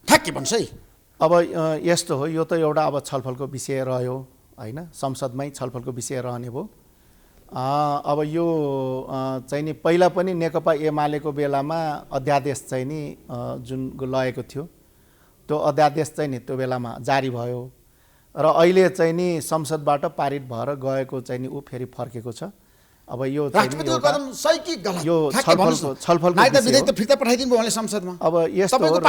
ठ्याक्कै भन्नुहोस् है। अब यस्तो हो, यो त एउटा अब छलफलको विषय रह्यो होइन, संसदमै छलफलको विषय रहने भयो। अब यो चाहिँ नि पहिला पनि नेकपा एमालेको बेलामा अध्यादेश चाहिँ नि जुन लगेको थियो त्यो अध्यादेश चाहिँ नि त्यो बेलामा जारी भयो र अहिले चाहिँ नि संसदबाट पारित भएर गएको चाहिँ नि ऊ फेरि फर्केको छ। अब यो राष्ट्रपतिको कदम सही कि गलत, यो छलफलको नागरिकता विधेयक त फिर्ता पठाइदिनु भयो उहाँले संसदमा। अब यस्तो हो,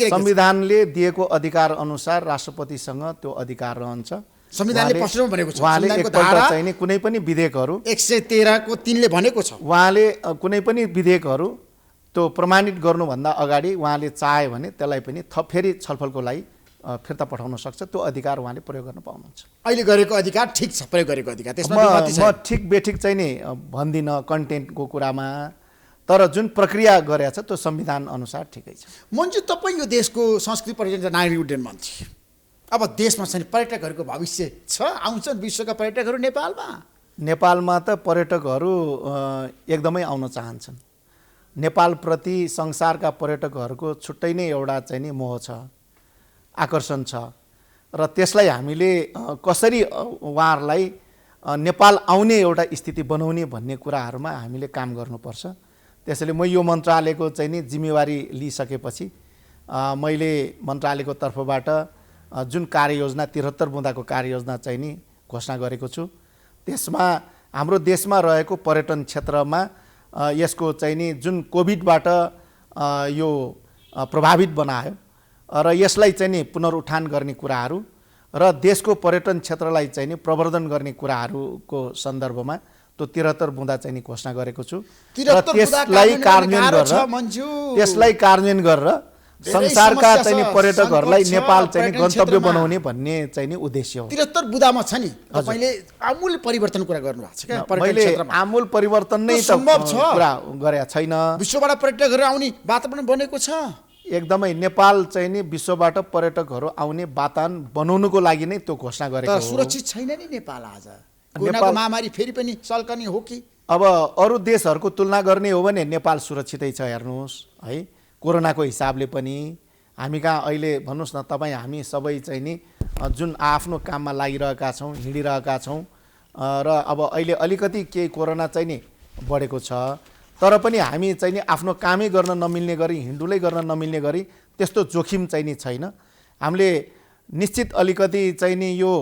संविधानले दिएको अधिकार अनुसार राष्ट्रपतिसँग त्यो अधिकार रहन्छ। संविधानले प्रश्नमा भनेको छ, उहाँले संविधानको एकपल्ट धारा चाहिँ नि कुनै पनि विधेयकहरू 113 को 3 ले भनेको छ, उहाँले कुनै पनि विधेयकहरू त्यो प्रमाणित गर्नुभन्दा अगाडि उहाँले चाहे भने त्यसलाई पनि फेरि छलफलको लागि फिर्ता पठाउन सक्छ। त्यो अधिकार उहाँले प्रयोग गर्न पाउनुहुन्छ। अहिले गरेको अधिकार ठिक छ, प्रयोग गरेको अधिकार त्यसमा विमति म छैन। ठिक बेठिक चाहिँ नि भन्दिनँ कन्टेन्टको कुरामा, तर जुन प्रक्रिया गरेको छ त्यो संविधान अनुसार ठिकै छ। मन्जु, तपाईँ यो देशको संस्कृति पर्यटन नागरिक उड्डयन मन्त्री, अब देशमा चाहिँ पर्यटकहरूको भविष्य छ, आउँछन् विश्वका पर्यटकहरू नेपालमा? नेपालमा त पर्यटकहरू एकदमै आउन चाहन्छन्। नेपालप्रति संसारका पर्यटकहरूको छुट्टै नै एउटा चाहिँ नि मोह छ, आकर्षण छ र त्यसलाई हामीले कसरी उहाँहरूलाई नेपाल आउने एउटा स्थिति बनाउने भन्ने कुराहरूमा हामीले काम गर्नुपर्छ। त्यसैले म यो मन्त्रालयको चाहिँ नि जिम्मेवारी लिइसकेपछि मैले मन्त्रालयको तर्फबाट जुन कार्ययोजना 73 बुँदाको कार्ययोजना चाहिँ नि घोषणा गरेको छु। त्यसमा हाम्रो देशमा रहेको पर्यटन क्षेत्रमा यसको चाहिँ नि जुन कोभिडबाट यो प्रभावित बनायो र यसलाई चाहिँ नि पुनरुत्थान गर्ने कुराहरू र देशको पर्यटन क्षेत्रलाई चाहिँ नि प्रवर्धन गर्ने कुराहरूको सन्दर्भमा त्यो 73 बुँदा चाहिँ नि घोषणा गरेको छु र त्यसलाई कार्यान्वयन गरेर संसारका चाहिँ नि पर्यटकहरूलाई नेपाल चाहिँ नि गन्तव्य बनाउने भन्ने चाहिँ नि उद्देश्य हो। 73 बुँदामा छ नि, तपाईले आमूल परिवर्तन कुरा गर्नु भएको छ क्या पर्यटन मैले क्षेत्रमा? आमूल परिवर्तन नै त कुरा गरेको छैन। विश्वबाट पर्यटकहरू आउने वातावरण बनेको छ एकदमै। नेपाल चाहिँ नि विश्वबाट पर्यटकहरू आउने वातावरण बनाउनुको लागि नै त्यो घोषणा गरेको हो। सुरक्षित छैन नि नेपाल आज, कोरोनाको महामारी फेरि पनि सल्कने हो कि? अब अरू देशहरूको तुलना गर्ने हो भने नेपाल सुरक्षितै छ हेर्नुहोस् है। कोरोनाको हिसाबले पनि हामी कहाँ अहिले भन्नुहोस् न तपाईँ हामी सबै चाहिँ नि जुन आफ्नो काममा लागिरहेका छौँ, हिँडिरहेका छौँ र अब अहिले अलिकति केही कोरोना चाहिँ नि बढेको छ, तर पनि हामी चाहिँ नि आफ्नो कामै गर्न नमिल्ने गरी, हिँडुलै गर्न नमिल्ने गरी त्यस्तो जोखिम चाहिँ नि छैन। हामीले निश्चित अलिकति चाहिँ नि यो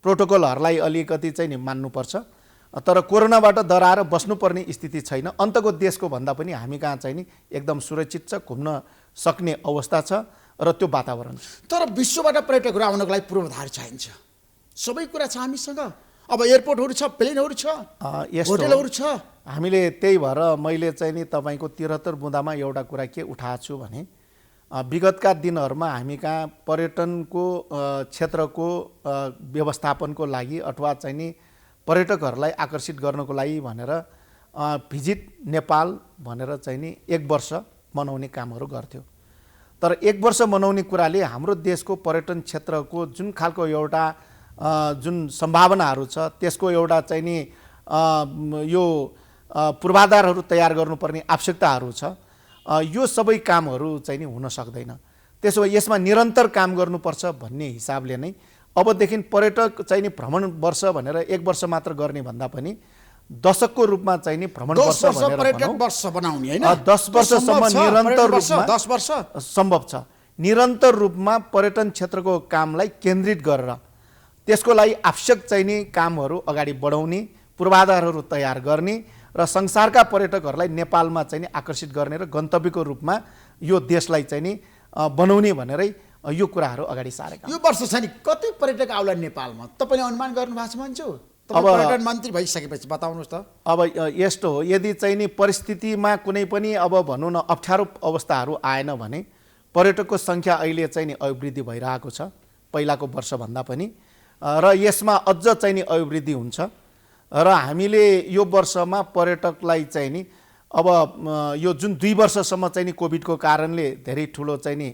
प्रोटोकलहरूलाई अलिकति चाहिँ नि मान्नुपर्छ, तर कोरोनाबाट डराएर बस्नुपर्ने स्थिति छैन। अन्तको देशको भन्दा पनि हामी कहाँ चाहिँ नि एकदम सुरक्षित छ, घुम्न सक्ने अवस्था छ र त्यो वातावरण छ। तर विश्वबाट पर्यटकहरू आउनको लागि पूर्वाधार चाहिन्छ, सबै कुरा छ हामीसँग। अब एयरपोर्टहरू छ, प्लेनहरू छ, होटलहरू छ। हामीले त्यही भएर मैले चाहिँ नि तपाईँको 73 बुँदामा एउटा कुरा के उठाएको छु भने विगतका दिनहरूमा हामी कहाँ पर्यटनको क्षेत्रको व्यवस्थापनको लागि अथवा चाहिँ नि पर्यटकहरूलाई आकर्षित गर्नको लागि भनेर भिजिट नेपाल भनेर चाहिँ नि 1 वर्ष मनाउने कामहरू गर्थ्यो। तर 1 वर्ष मनाउने कुराले हाम्रो देशको पर्यटन क्षेत्रको जुन खालको एउटा जुन सम्भावनाहरू छ त्यसको एउटा चाहिँ नि यो पूर्वाधारहरू तयार गर्नुपर्ने आवश्यकताहरू छ, यो सबै कामहरू चाहिँ नि हुन सक्दैन। त्यसो भए यसमा निरन्तर काम गर्नुपर्छ भन्ने हिसाबले नै अबदेखि पर्यटक चाहिँ नि भ्रमण वर्ष भनेर 1 वर्ष मात्र गर्ने भन्दा पनि दशकको रूपमा चाहिँ नि भ्रमण वर्ष भनेर पर्यटक वर्ष बनाउने हैन, 10 वर्षसम्म निरन्तर रूपमा 10 वर्ष सम्भव छ। निरन्तर रूपमा पर्यटन क्षेत्रको कामलाई केन्द्रित गरेर त्यसको लागि आवश्यक चाहिँ नि कामहरू अगाडि बढाउने, पूर्वाधारहरू तयार गर्ने र संसारका पर्यटकहरूलाई नेपालमा चाहिँ नि आकर्षित गर्ने र गन्तव्यको रूपमा यो देशलाई चाहिँ नि बनाउने भनेरै यो कुराहरू अगाडि सारेका यो वर्ष छ नि कति पर्यटक आउला नेपालमा तपाईँले अनुमान गर्नु भएको छ मान्छे अब पर्यटन मन्त्री भइसकेपछि बताउनुहोस् त। अब यस्तो हो, यदि चाहिँ नि परिस्थितिमा कुनै पनि अब भनौँ न अप्ठ्यारो अवस्थाहरू आएन भने पर्यटकको सङ्ख्या अहिले चाहिँ नि अभिवृद्धि भइरहेको छ पहिलाको वर्षभन्दा पनि, र यसमा अझ चाहिँ नि अभिवृद्धि हुन्छ। र हामीले यो वर्षमा पर्यटकलाई चाहिँ नि अब यो जुन 2 वर्षसम्म चाहिँ नि कोभिडको कारणले धेरै ठुलो चाहिँ नि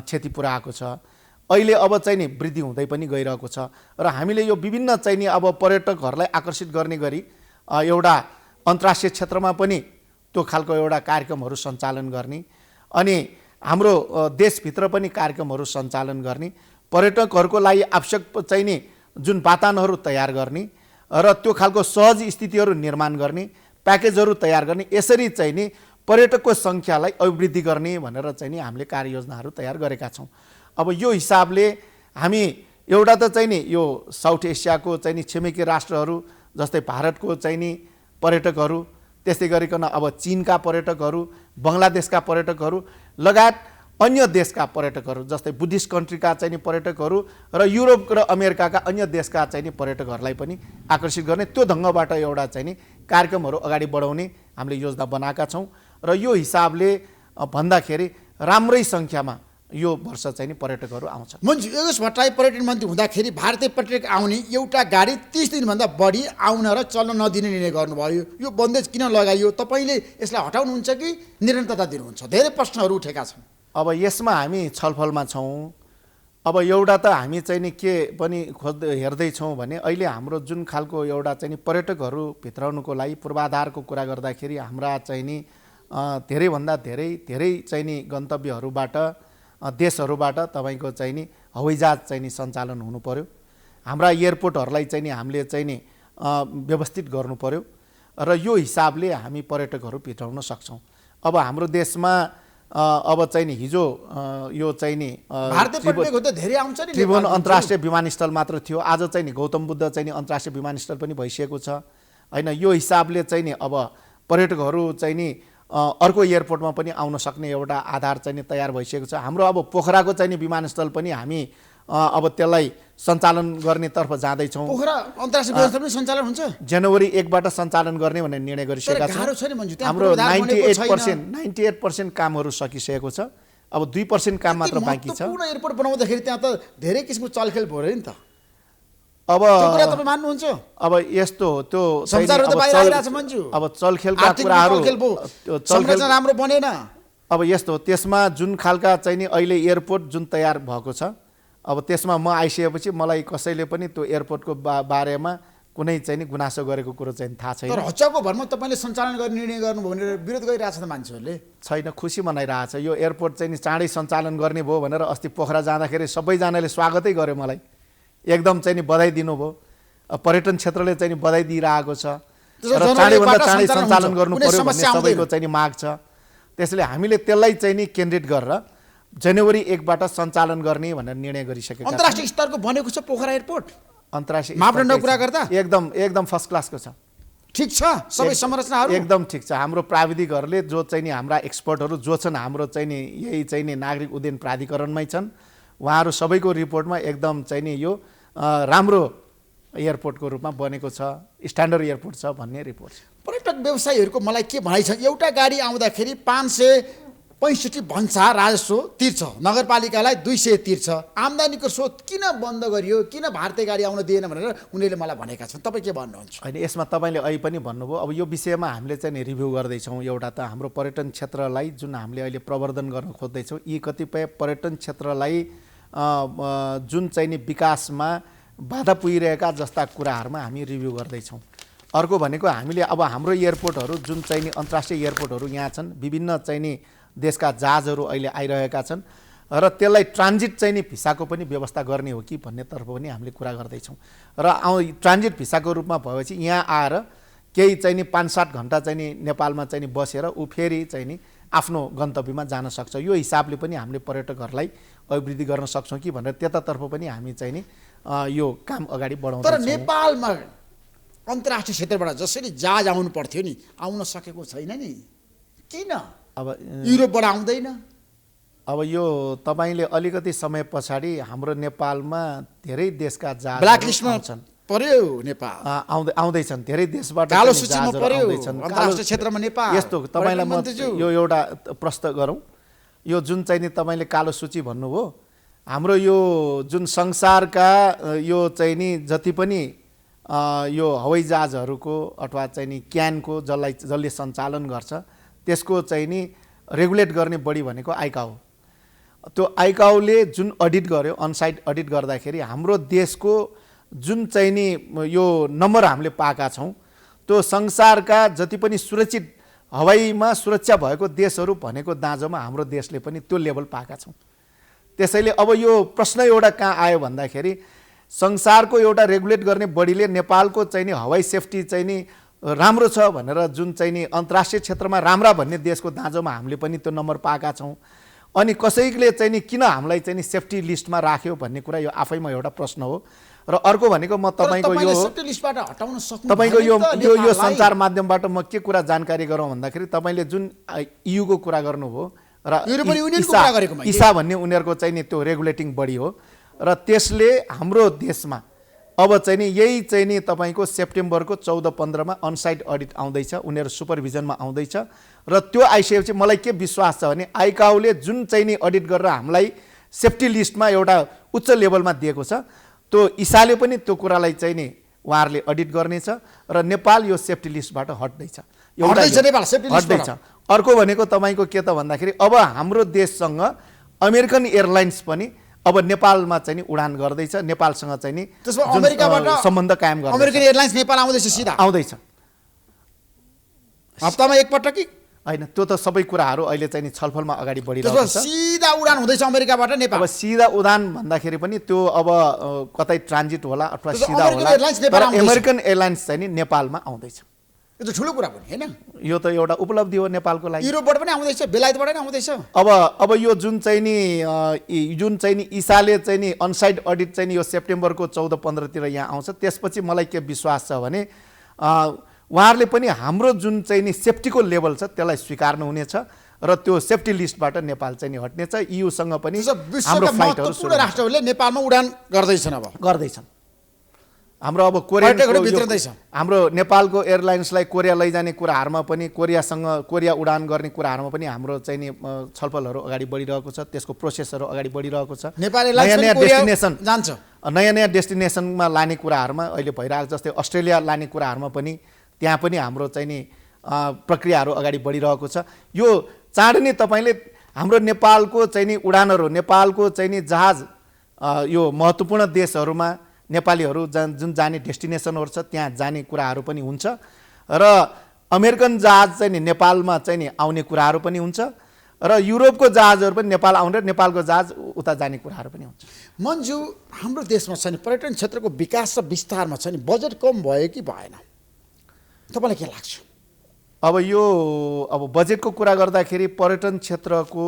क्षति पुर्याएको छ, अहिले अब चाहिँ नि वृद्धि हुँदै पनि गइरहेको छ। र हामीले यो विभिन्न चाहिँ नि अब पर्यटकहरूलाई आकर्षित गर्ने गरी एउटा अन्तर्राष्ट्रिय क्षेत्रमा पनि त्यो खालको एउटा कार्यक्रमहरू सञ्चालन गर्ने, अनि हाम्रो देशभित्र पनि कार्यक्रमहरू सञ्चालन गर्ने, पर्यटकहरूको लागि आवश्यक चाहिँ नि जुन वातावरणहरू तयार गर्ने र त्यो खालको सहज स्थितिहरू निर्माण गर्ने, प्याकेजहरू तयार गर्ने, यसरी चाहिँ नि पर्यटकको सङ्ख्यालाई अभिवृद्धि गर्ने भनेर चाहिँ नि हामीले कार्ययोजनाहरू तयार गरेका छौँ। अब यो हिसाबले हामी एउटा त चाहिँ नि यो साउथ एसियाको चाहिँ नि छिमेकी राष्ट्रहरू जस्तै भारतको चाहिँ नि पर्यटकहरू, त्यस्तै गरिकन अब चीनका पर्यटकहरू, बङ्गलादेशका पर्यटकहरू लगायत अन्य देशका पर्यटकहरू जस्तै बुद्धिस्ट कन्ट्रीका चाहिँ नि पर्यटकहरू र युरोप र अमेरिकाका अन्य देशका चाहिँ नि पर्यटकहरूलाई पनि आकर्षित गर्ने, त्यो ढङ्गबाट एउटा चाहिँ नि कार्यक्रमहरू अगाडि बढाउने हामीले योजना बनाएका छौँ। र यो हिसाबले भन्दाखेरि राम्रै सङ्ख्यामा यो वर्ष चाहिँ नि पर्यटकहरू आउँछन्। मन्जु योगेश भट्टराई पर्यटन मन्त्री हुँदाखेरि भारतीय पर्यटक आउने एउटा गाडी 30 दिनभन्दा बढी आउन र चल्न नदिने निर्णय गर्नुभयो। यो बन्देज किन लगाइयो? तपाईँले यसलाई हटाउनुहुन्छ कि निरन्तरता दिनुहुन्छ? धेरै प्रश्नहरू उठेका छन्। अब यसमा हामी छलफलमा छौँ। अब एउटा त हामी चाहिँ नि के पनि हेर्दैछौँ भने अहिले हाम्रो जुन खालको एउटा चाहिँ नि पर्यटकहरू भित्राउनुको लागि पूर्वाधारको कुरा गर्दाखेरि हाम्रा चाहिँ नि धेरैभन्दा धेरै चाहिँ नि गन्तव्यहरूबाट देशहरूबाट तपाईँको चाहिँ नि हवाईजहाज चाहिँ नि सञ्चालन हुनु पर्यो। हाम्रा एयरपोर्टहरूलाई चाहिँ नि हामीले चाहिँ नि व्यवस्थित गर्नु पर्यो र यो हिसाबले हामी पर्यटकहरू भित्राउन सक्छौँ। अब हाम्रो देशमा अब चाहिँ नि हिजो यो चाहिँ नि भारतीय पर्यटकहरू त धेरै आउँछ नि, त्रिभुवन अन्तर्राष्ट्रिय विमानस्थल मात्र थियो, आज चाहिँ नि गौतम बुद्ध चाहिँ नि अन्तर्राष्ट्रिय विमानस्थल पनि भइसकेको छ होइन। यो हिसाबले चाहिँ नि अब पर्यटकहरू चाहिँ नि अर्को एयरपोर्टमा पनि आउन सक्ने एउटा आधार चाहिँ नि तयार भइसकेको छ। हाम्रो अब पोखराको चाहिँ नि विमानस्थल पनि हामी अब त्यसलाई सञ्चालन गर्नेतर्फ जाँदैछौँ। पोखरा अन्तर्राष्ट्रिय विमानस्थल पनि सञ्चालन हुन्छ, जनवरी 1बाट सञ्चालन गर्ने भनेर निर्णय गरिसकेका छौँ। हाम्रो 98% कामहरू सकिसकेको छ, अब 2% काम मात्र बाँकी छ। पूर्ण एयरपोर्ट बनाउँदाखेरि त्यहाँ त धेरै किसिमको चलखेल भयो नि त। अब तपाईँ मान्नुहुन्छ? अब यस्तो हो, त्यो संसारहरू त बाहिर आइरहेछ मन्जु। अब चलखेलका कुराहरू संरचना राम्रो बनेन। अब यस्तो हो, त्यसमा जुन खालका चाहिँ नि अहिले एयरपोर्ट जुन तयार भएको छ, अब त्यसमा म आइसकेपछि मलाई कसैले पनि त्यो एयरपोर्टको बारेमा कुनै चाहिँ नि गुनासो गरेको कुरो चाहिँ थाहा छैन। तर हच्चाको भरमा तपाईँले सञ्चालन गर्ने निर्णय गर्नुभयो भनेर विरोध गरिरहेछ त मान्छेहरूले। छैन, खुसी मनाइरहेछ। यो एयरपोर्ट चाहिँ नि चाँडै सञ्चालन गर्ने भयो भनेर अस्ति पोखरा जाँदाखेरि सबैजनाले स्वागतै गर्यो, मलाई एकदम चाहिँ नि बधाई दिनुभयो। पर्यटन क्षेत्रले चाहिँ नि बधाई दिइरहेको छ र चाँडैभन्दा चाँडै सञ्चालन गर्नु पर्यो भन्ने सबैको चाहिँ नि माग छ। त्यसैले हामीले त्यसलाई चाहिँ नि केन्द्रित गरेर जनवरी 1बाट सञ्चालन गर्ने भनेर निर्णय गरिसकेका छौँ। अन्तर्राष्ट्रिय स्तरको बनेको छ पोखरा एयरपोर्ट, अन्तर्राष्ट्रिय मापदण्डको कुरा गर्दा एकदम फर्स्ट क्लासको छ। ठिक छ, सबै संरचनाहरू एकदम ठिक छ। हाम्रो प्राविधिकहरूले जो चाहिँ नि हाम्रा एक्सपर्टहरू जो छन्, हाम्रो चाहिँ नि यही चाहिँ नि नागरिक उड्डयन प्राधिकरणमै छन्, उहाँहरू सबैको रिपोर्टमा एकदम चाहिँ नि यो राम्रो एयरपोर्टको रूपमा बनेको छ, स्ट्यान्डर्ड एयरपोर्ट छ भन्ने रिपोर्ट छ। पर्यटक व्यवसायीहरूको मलाई के भनाइ छ, एउटा गाडी आउँदाखेरि 565 भन्सा राजस्व तिर्छ, नगरपालिकालाई 200 तिर्छ, आम्दानीको स्रोत किन बन्द गरियो, किन भारतीय गाडी आउन दिएन भनेर उनीहरूले मलाई भनेका छन्। तपाईँ के भन्नुहुन्छ? होइन, यसमा तपाईँले अहिले पनि भन्नुभयो। अब यो विषयमा हामीले चाहिँ रिभ्यू गर्दैछौँ। एउटा त हाम्रो पर्यटन क्षेत्रलाई जुन हामीले अहिले प्रवर्धन गर्न खोज्दैछौँ, यी कतिपय पर्यटन क्षेत्रलाई जुन चाहिँ नि विकासमा बाधा पुगिरहेका जस्ता कुराहरूमा हामी रिभ्यू गर्दैछौँ। अर्को भनेको हामीले अब हाम्रो एयरपोर्टहरू जुन चाहिँ नि अन्तर्राष्ट्रिय एयरपोर्टहरू यहाँ छन्, विभिन्न चाहिँ नि देशका जहाजहरू अहिले आइरहेका छन् र त्यसलाई ट्रान्जिट चाहिँ नि भिसाको पनि व्यवस्था गर्ने हो कि भन्नेतर्फ पनि हामीले कुरा गर्दैछौँ। र ट्रान्जिट भिसाको रूपमा भएपछि यहाँ आएर केही चाहिँ नि 5-7 घन्टा चाहिँ नि नेपालमा चाहिँ नि बसेर ऊ फेरि चाहिँ नि आफ्नो गन्तव्यमा जान सक्छ। यो हिसाबले पनि हामीले पर्यटकहरूलाई अभिवृद्धि गर्न सक्छौँ कि भनेर त्यतातर्फ पनि हामी चाहिँ नि यो काम अगाडि बढाउँछौँ। तर नेपालमा अन्तर्राष्ट्रिय क्षेत्रबाट जसरी जहाज आउनु पर्थ्यो नि, आउन सकेको छैन नि, किन? अब युरोपबाट आउँदैन, अब यो तपाईँले अलिकति समय पछाडि हाम्रो नेपालमा धेरै देशका जहाज ब्ल्याक लिस्टमा पर्यो नेपाल आउँदैछन् धेरै देशबाट कालो सूचीमा पर्यो आउँदैछन् अन्तर्राष्ट्रिय क्षेत्रमा नेपाल यस्तो तपाईँलाई म यो एउटा प्रश्न गरौँ यो जुन चाहिँ नि तपाईँले कालो सूची भन्नुभयो हाम्रो यो जुन संसारका यो चाहिँ नि जति पनि यो हवाई जहाजहरूको अथवा चाहिँ नि क्यानको जसले सञ्चालन गर्छ त्यसको चाहिँ नि रेगुलेट गर्ने बडी भनेको आइकाओ त्यो आइकाओले जुन अडिट गर्यो अनसाइट अडिट गर्दाखेरि हाम्रो देशको जुन चाहिँ नि यो नम्बर हामीले पाएका छौँ त्यो संसारका जति पनि सुरक्षित हवाईमा सुरक्षा भएको देशहरू भनेको दाँजोमा हाम्रो देशले पनि त्यो लेभल पाएका छौँ। त्यसैले अब यो प्रश्न एउटा कहाँ आयो भन्दाखेरि संसारको एउटा रेगुलेट गर्ने बडीले नेपालको चाहिँ नि हवाई सेफ्टी चाहिँ नि राम्रो छ भनेर जुन चाहिँ नि अन्तर्राष्ट्रिय क्षेत्रमा राम्रा भन्ने देशको दाँजोमा हामीले पनि त्यो नम्बर पाएका छौँ। अनि कसैले चाहिँ नि किन हामीलाई चाहिँ नि सेफ्टी लिस्टमा राख्यो भन्ने कुरा यो आफैमा एउटा प्रश्न हो। र अर्को भनेको म तपाईँको यो तपाईँको यो सञ्चार माध्यमबाट म के कुरा जानकारी गरौँ भन्दाखेरि तपाईँले जुन युको कुरा गर्नुभयो र इसा भन्ने उनीहरूको चाहिँ नि त्यो रेगुलेटिङ बडी हो र त्यसले हाम्रो देशमा अब चाहिँ नि यही चाहिँ नि तपाईँको सेप्टेम्बरको 14-15मा अनसाइट अडिट आउँदैछ उनीहरू सुपरभिजनमा आउँदैछ र त्यो आइसकेपछि मलाई के विश्वास छ भने आइकाओले जुन चाहिँ नि अडिट गरेर हामीलाई सेफ्टी लिस्टमा एउटा उच्च लेभलमा दिएको छ त्यो इसाले पनि त्यो कुरालाई चाहिँ नि उहाँहरूले अडिट गर्नेछ र नेपाल यो सेफ्टी लिस्टबाट हट्दैछ हट्दैछ। अर्को भनेको तपाईँको के त भन्दाखेरि अब हाम्रो देशसँग अमेरिकन एयरलाइन्स पनि अब नेपालमा चाहिँ नि उडान गर्दैछ नेपालसँग चाहिँ नि सम्बन्ध कायम गर्दैछ। अमेरिकन एयरलाइन्स नेपाल आउँदैछ सिधा आउँदैछ हप्तामा एकपटक कि होइन त्यो त सबै कुराहरू अहिले चाहिँ नि छलफलमा अगाडि बढिरहेको छ। सिधा उडान हुँदैछ अमेरिकाबाट नेपाल। अब सिधा उडान भन्दाखेरि पनि त्यो अब कतै ट्रान्जिट होला अथवा सिधा होला अमेरिकन एयरलाइन्स चाहिँ नि नेपालमा आउँदैछ। यो त ठुलो कुरा पनि हैन यो त एउटा उपलब्धि हो नेपालको लागि। युरोपबाट पनि आउँदैछ बेलायतबाट पनि आउँदैछ। अब यो जुन चाहिँ नि इसाले चाहिँ नि अनसाइट अडिट चाहिँ नि यो सेप्टेम्बरको 14-15 यहाँ आउँछ त्यसपछि मलाई के विश्वास छ भने उहाँहरूले पनि हाम्रो जुन चाहिँ नि सेफ्टीको लेभल छ त्यसलाई स्वीकार्नु हुनेछ र त्यो सेफ्टी लिस्टबाट नेपाल चाहिँ नि हट्नेछ। युसँग पनि हाम्रो फ्लाइटहरू ठुलो राष्ट्रहरूले नेपालमा उडान गर्दैछन् अब गर्दैछन्। हाम्रो अब हाम्रो नेपालको एयरलाइन्सलाई कोरिया लैजाने कुराहरूमा पनि कोरिया उडान गर्ने कुराहरूमा पनि हाम्रो चाहिँ नि छलफलहरू अगाडि बढिरहेको छ त्यसको प्रोसेसहरू अगाडि बढिरहेको छ। नयाँ डेस्टिनेसनमा लाने कुराहरूमा अहिले भइरहेको जस्तै अस्ट्रेलिया लाने कुराहरूमा पनि त्यहाँ पनि हाम्रो चाहिँ नि प्रक्रियाहरू अगाडि बढिरहेको छ। यो चाँडै नै तपाईँले हाम्रो नेपालको चाहिँ नि उडानहरू नेपालको चाहिँ नि जहाज यो महत्त्वपूर्ण देशहरूमा नेपालीहरू जुन जाने डेस्टिनेसनहरू छ त्यहाँ जाने कुराहरू पनि हुन्छ र अमेरिकन जहाज चाहिँ नि नेपालमा चाहिँ नि आउने कुराहरू पनि हुन्छ र युरोपको जहाजहरू पनि नेपाल आउने र नेपालको जहाज उता जाने कुराहरू पनि हुन्छ। मन्जु हाम्रो देशमा छ नि पर्यटन क्षेत्रको विकास र विस्तारमा छ नि बजेट कम भयो कि भएन तपाईँलाई के लाग्छ? अब बजेटको कुरा गर्दाखेरि पर्यटन क्षेत्रको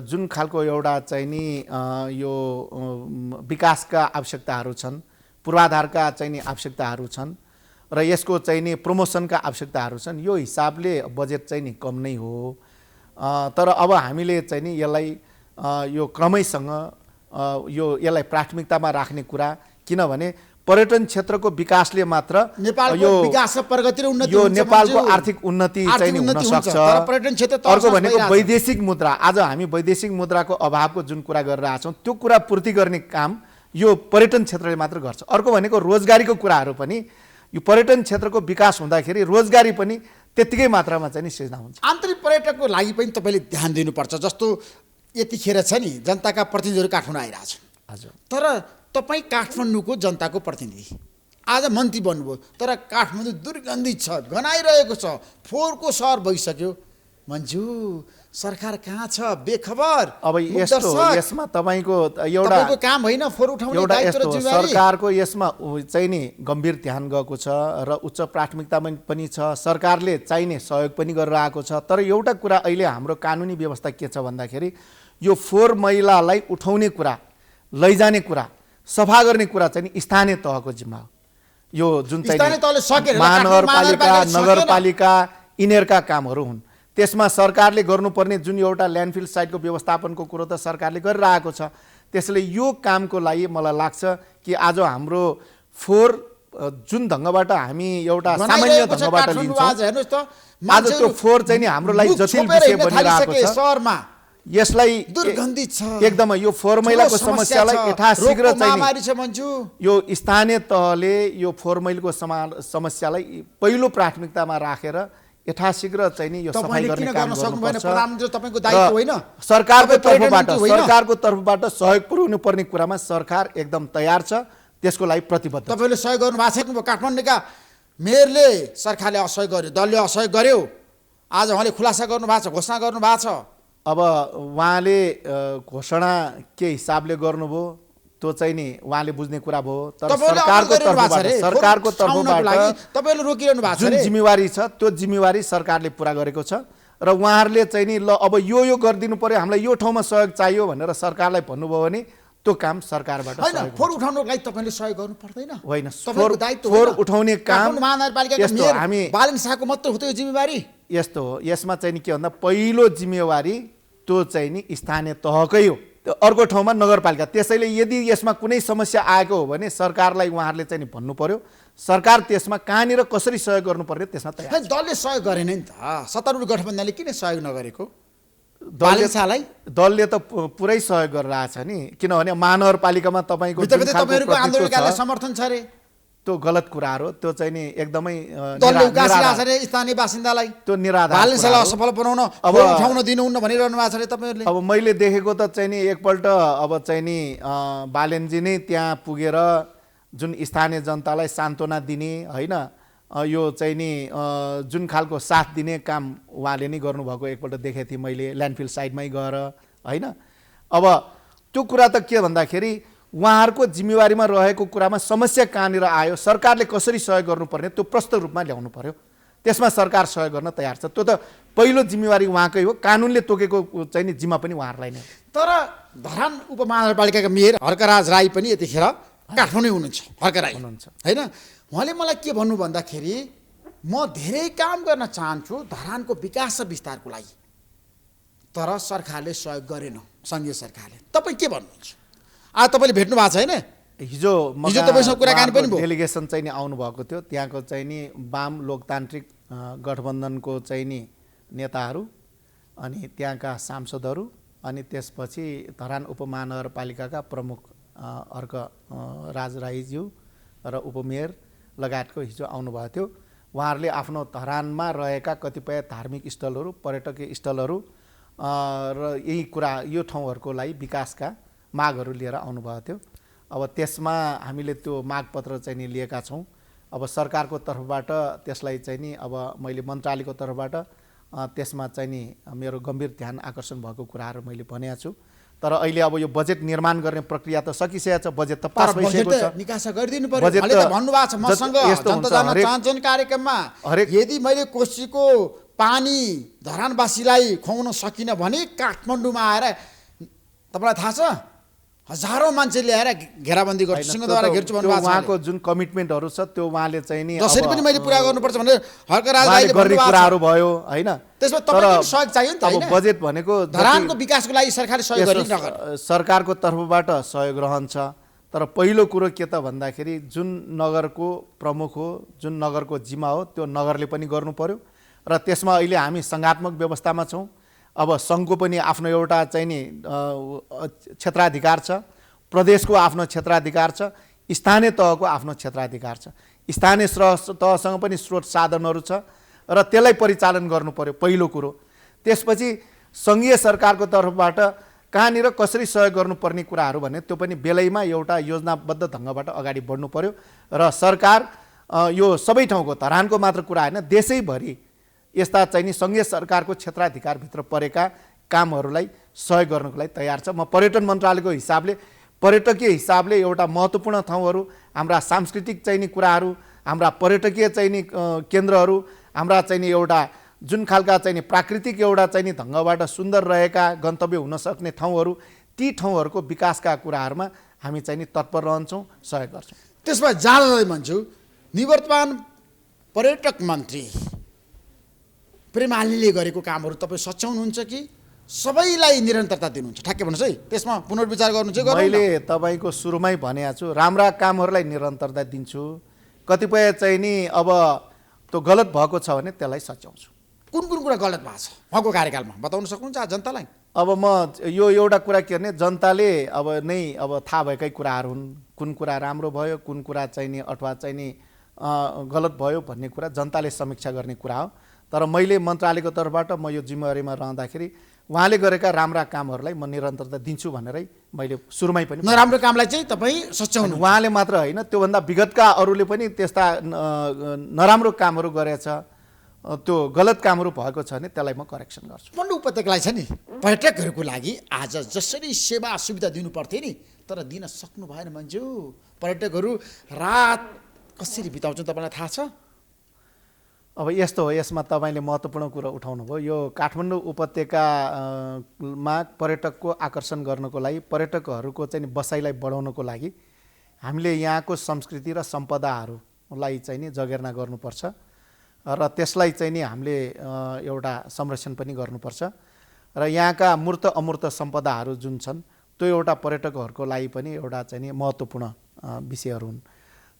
जुन खालको एउटा चाहिँ नि यो विकासका आवश्यकताहरू छन् पूर्वाधारका चाहिँ नि आवश्यकताहरू छन् र यसको चाहिँ नि प्रमोसनका आवश्यकताहरू छन् यो हिसाबले बजेट चाहिँ नि कम नै हो। तर अब हामीले चाहिँ नि यसलाई यो क्रमैसँग यसलाई प्राथमिकतामा राख्ने कुरा किनभने पर्यटन क्षेत्रको विकासले मात्र नेपालको विकास र प्रगति र उन्नति यो नेपालको आर्थिक उन्नति चाहिँ नि हुन सक्छ। पर्यटन क्षेत्र अर्को भनेको वैदेशिक मुद्रा आज हामी वैदेशिक मुद्राको अभावको जुन कुरा गरिरहेका छौँ त्यो कुरा पूर्ति गर्ने काम यो पर्यटन क्षेत्रले मात्र गर्छ। अर्को भनेको रोजगारीको कुराहरू पनि यो पर्यटन क्षेत्रको विकास हुँदाखेरि रोजगारी पनि त्यतिकै मात्रामा चाहिँ नि सृजना हुन्छ। आन्तरिक पर्यटकको लागि पनि तपाईँले ध्यान दिनुपर्छ। जस्तो यतिखेर छ नि जनताका प्रतिनिधिहरू काठमाडौँ आइरहेछन् हजुर तर तपाईँ काठमाडौँको जनताको प्रतिनिधि आज मन्त्री बन्नुभयो तर काठमाडौँ दुर्गन्धित छ गनाइरहेको छ फोहोरको सहर भइसक्यो। मन्जु सरकार कहाँ छ बेखबर? अब यसमा तपाईँको एउटा काम होइन फोहोर उठाउने एउटा यस्तो सरकारको यसमा चाहिँ नि गम्भीर ध्यान गएको छ र उच्च प्राथमिकता पनि छ सरकारले चाहिने सहयोग पनि गरिरहेको छ। तर एउटा कुरा अहिले हाम्रो कानुनी व्यवस्था के छ भन्दाखेरि यो फोहोर मैलालाई उठाउने कुरा लैजाने कुरा सफा गर्ने कुरा चाहिँ स्थानीय तहको जिम्मा हो। यो जुन चाहिँ महानगरपालिका नगरपालिका यिनीहरूका कामहरू हुन्। त्यसमा सरकारले गर्नुपर्ने जुन एउटा ल्यान्डफिल साइटको व्यवस्थापनको कुरो त सरकारले गरिरहेको छ। त्यसैले यो कामको लागि मलाई लाग्छ कि आज हाम्रो फोहोर जुन ढङ्गबाट हामी एउटा सामान्य ढङ्गबाट लिन्छौँ, आज त्यो फोहोर चाहिँ नि हाम्रो लागि जटिल विषय बनिरहेको छ। शहरमा यसलाई दुर्गन्धित छ एकदमै यो फोहोर मैलाको समस्यालाई यथाशीघ्र चाहिँ यो स्थानीय तहले यो फोहोर मैलाको समस्यालाई पहिलो प्राथमिकतामा राखेर यथाशीघ्र चाहिँ नि यो सफाई गर्ने काम गर्नुपर्छ। तपाईको दायित्व होइन, सरकारको तर्फबाट सहयोग पुर्याउनु पर्ने कुरामा सरकार एकदम तयार छ, त्यसको लागि प्रतिबद्ध। तपाईँले सहयोग गर्नु भएको छ। काठमाडौँका मेयरले सरकारले असहयोग गर्यो, दलले असहयोग गर्यो, आज उहाँले खुलासा गर्नु भएको छ, घोषणा गर्नु भएको छ। अब उहाँले घोषणा के हिसाबले गर्नुभयो त्यो चाहिँ नि उहाँले बुझ्ने कुरा भयो, तर सरकारको तर्फबाट तपाईँले रोकिरहनु भएको छ। जुन जिम्मेवारी छ त्यो जिम्मेवारी सरकारले पुरा गरेको छ र उहाँहरूले चाहिँ नि ल अब यो गरिदिनु पर्यो, हामीलाई यो ठाउँमा सहयोग चाहियो भनेर सरकारलाई भन्नुभयो भने त्यो काम सरकारबाट होइन। फोहोर उठाउनको लागि तपाईँले सहयोग गर्नु पर्दैन, होइन? दायित्व फोहोर उठाउने काम महानगरपालिकाको मेयर हामी बालन शाहको मात्र हो त्यो जिम्मेवारी। यस्तो हो, यसमा चाहिँ नि के भन्दा पहिलो जिम्मेवारी त्यो चाहिँ नि स्थानीय तहकै हो, अर्को ठाउँमा नगरपालिका। त्यसैले यदि यसमा कुनै समस्या आएको हो भने सरकारलाई उहाँहरूले चाहिँ नि भन्नु पर्यो, सरकार त्यसमा कहाँनिर कसरी सहयोग गर्नुपर्ने त्यसमा तयार। दलले सहयोग गरेन नि त, सत्तारूढ गठबन्धनले किन सहयोग नगरेको? दलले त पुरै सहयोग गरिरहेछ नि, किनभने महानगरपालिकामा तपाईँको समर्थन छ अरे, त्यो गलत कुराहरू, त्यो चाहिँ नि एकदमै स्थानीय बासिन्दालाई त्यो निराधार असफल बनाउन अब उठाउन दिनुहुन्न भनिरहनु भएको छ तपाईँहरूले। अब मैले देखेको त चाहिँ नि एकपल्ट अब चाहिँ नि बालेनजी नै त्यहाँ पुगेर जुन स्थानीय जनतालाई सान्त्वना दिने होइन, यो चाहिँ नि जुन खालको साथ दिने काम उहाँले नै गर्नुभएको एकपल्ट देखेको थिएँ मैले ल्यान्डफिल साइडमै गएर होइन। अब त्यो कुरा त के भन्दाखेरि उहाँहरूको जिम्मेवारीमा रहेको कुरामा समस्या कहाँनिर आयो, सरकारले कसरी सहयोग गर्नुपर्ने त्यो प्रष्ट रूपमा ल्याउनु पर्यो, त्यसमा सरकार सहयोग गर्न तयार छ। त्यो त पहिलो जिम्मेवारी उहाँकै हो, कानुनले तोकेको चाहिँ नि जिम्मा पनि उहाँहरूलाई नै। तर धरान उपमहानगरपालिकाका मेयर हर्कराज राई पनि यतिखेर काठमाडौँ हुनुहुन्छ, हर्कराई हुनुहुन्छ होइन। उहाँले मलाई के भन्नु भन्दाखेरि म धेरै काम गर्न चाहन्छु धरानको विकास र विस्तारको लागि, तर सरकारले सहयोग गरेन, सङ्घीय सरकारले। तपाईँ के भन्नुहुन्छ? आज तपाईँले भेट्नु भएको छैन? हिजो तपाईँसँग कुराकानी पनि भयो, डेलिगेसन चाहिँ नि आउनुभएको थियो, त्यहाँको चाहिँ नि वाम लोकतान्त्रिक गठबन्धनको चाहिँ नि नेताहरू अनि त्यहाँका सांसदहरू अनि त्यसपछि धरान उपमहानगरपालिकाका प्रमुख अर्क राज राईज्यू र उपमेयर लगायतको हिजो आउनुभएको थियो। उहाँहरूले आफ्नो धरानमा रहेका कतिपय धार्मिक स्थलहरू, पर्यटकीय स्थलहरू र यही कुरा यो ठाउँहरूको लागि विकासका मागहरू लिएर आउनुभएको थियो। अब त्यसमा हामीले त्यो मागपत्र चाहिँ नि लिएका छौँ। अब सरकारको तर्फबाट त्यसलाई चाहिँ नि अब मैले मन्त्रालयको तर्फबाट त्यसमा चाहिँ नि मेरो गम्भीर ध्यान आकर्षण भएको कुराहरू मैले भनेको छु। तर अहिले अब यो बजेट निर्माण गर्ने प्रक्रिया त सकिसकेको छ, बजेट त पास भइसकेको छ, निकासा गरिदिनु पर्यो। मैले त भन्नुभएको छ मसँग जनता जान्न चाहन्छन् कार्यक्रममा, यदि मैले कोशीको पानी धरानवासीलाई खुवाउन सकिनँ भने काठमाडौँमा आएर तपाईँलाई थाहा छ हजारौँ मान्छे ल्याएर घेराबन्दी गर्छु, सिंहद्वारा घेर्छु भन्नुभएको छ। उहाँको जुन कमिटमेन्टहरू छ त्यो उहाँले चाहिँ नि जसरी पनि मैले पुरा गर्नुपर्छ भनेर हर्कराज राईले गर्ने कुराहरू भयो होइन। त्यसमा तपाईँको सहयोग चाहियो नि त। अब बजेट भनेको धरानको विकासको लागि सरकारले सहयोग गर्ने नगर्ने, सरकारको तर्फबाट सहयोग रहन्छ। तर पहिलो कुरो के त भन्दाखेरि जुन नगरको प्रमुख हो, जुन नगरको जिम्मा हो, त्यो नगरले पनि गर्नु पर्यो र त्यसमा अहिले हामी सङ्घात्मक व्यवस्थामा छौँ। अब सङ्घको पनि आफ्नो एउटा चाहिँ नि क्षेत्राधिकार छ, प्रदेशको आफ्नो क्षेत्राधिकार छ, स्थानीय तहको आफ्नो क्षेत्राधिकार छ, स्थानीय तहसँग पनि स्रोत साधनहरू छ र त्यसलाई परिचालन गर्नु पर्यो पहिलो कुरो। त्यसपछि सङ्घीय सरकारको तर्फबाट कहाँनिर कसरी सहयोग गर्नुपर्ने कुराहरू भने त्यो पनि बेलैमा एउटा योजनाबद्ध ढङ्गबाट अगाडि बढ्नु पर्यो र सरकार यो सबै ठाउँको धरानको मात्र कुरा होइन देशैभरि यस्ता चाहिँ नि सङ्घीय सरकारको क्षेत्राधिकारभित्र परेका कामहरूलाई सहयोग गर्नको लागि तयार छ। म पर्यटन मन्त्रालयको हिसाबले पर्यटकीय हिसाबले एउटा महत्त्वपूर्ण ठाउँहरू, हाम्रा सांस्कृतिक चाहिँ नि कुराहरू, हाम्रा पर्यटकीय चाहिँ नि केन्द्रहरू, हाम्रा चाहिँ नि एउटा जुन खालका चाहिँ नि प्राकृतिक एउटा चाहिँ नि ढङ्गबाट सुन्दर रहेका गन्तव्य हुन सक्ने ठाउँहरू, ती ठाउँहरूको विकासका कुराहरूमा हामी चाहिँ नि तत्पर रहन्छौँ, सहयोग गर्छौँ। त्यसमा जाँदै भन्छु निवर्तमान पर्यटक मन्त्री प्रेमालीले गरेको कामहरू तपाईँ सच्याउनुहुन्छ कि सबैलाई निरन्तरता दिनुहुन्छ? ठ्याक्कै भन्नुहोस् है, त्यसमा पुनर्विचार गर्नुहुन्छ? मैले तपाईँको सुरुमै भनेको छु, राम्रा कामहरूलाई निरन्तरता दिन्छु। कतिपय चाहिँ नि अब त्यो गलत भएको छ भने त्यसलाई सच्याउँछु। कुन कुन कुरा गलत भएको छ उहाँको कार्यकालमा बताउन सक्नुहुन्छ जनतालाई? अब म यो एउटा कुरा के भने जनताले अब थाहा भएकै कुराहरू हुन्, कुन कुरा राम्रो भयो, कुन कुरा चाहिँ नि अथवा चाहिँ नि गलत भयो भन्ने कुरा जनताले समीक्षा गर्ने कुरा हो। तर मैले मन्त्रालयको तर्फबाट म यो जिम्मेवारीमा रहँदाखेरि उहाँले गरेका राम्रा कामहरूलाई म निरन्तरता दिन्छु भनेरै मैले सुरुमै पनि नराम्रो कामलाई चाहिँ तपाईँ सच्याउनु। उहाँले मात्र होइन, त्योभन्दा विगतका अरूले पनि त्यस्ता नराम्रो कामहरू गरेछ, त्यो गलत कामहरू भएको छ भने त्यसलाई म करेक्सन गर्छु। काठमाडौँ उपत्यकालाई छ नि पर्यटकहरूको लागि आज जसरी सेवा सुविधा दिनु पर्थ्यो नि, तर दिन सक्नु भएन मन्जु। पर्यटकहरू रात कसरी बिताउँछन् तपाईँलाई थाहा छ? अब यस्तो हो, यसमा तपाईँले महत्त्वपूर्ण कुरा उठाउनु भयो। यो काठमाडौँ उपत्यकामा पर्यटकको आकर्षण गर्नको लागि, पर्यटकहरूको चाहिँ बसाइलाई बढाउनको लागि हामीले यहाँको संस्कृति र सम्पदाहरूलाई चाहिँ नि जगेर्ना गर्नुपर्छ र त्यसलाई चाहिँ नि हामीले एउटा संरक्षण पनि गर्नुपर्छ र यहाँका मूर्त अमूर्त सम्पदाहरू जुन छन् त्यो एउटा पर्यटकहरूको लागि पनि एउटा चाहिँ नि महत्त्वपूर्ण विषयहरू हुन्।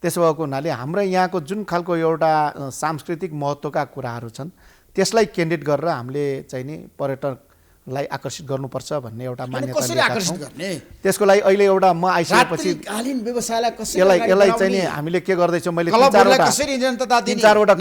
त्यसो भएको हुनाले हाम्रो यहाँको जुन खालको एउटा सांस्कृतिक महत्त्वका कुराहरू छन् त्यसलाई केन्द्रित गरेर हामीले चाहिँ नि पर्यटकलाई आकर्षित गर्नुपर्छ भन्ने एउटा मान्यता लिएका छौँ। त्यसको लागि अहिले एउटा म आइसकेपछि यसलाई चाहिँ नि हामीले के गर्दैछौँ, मैले तीन चारवटा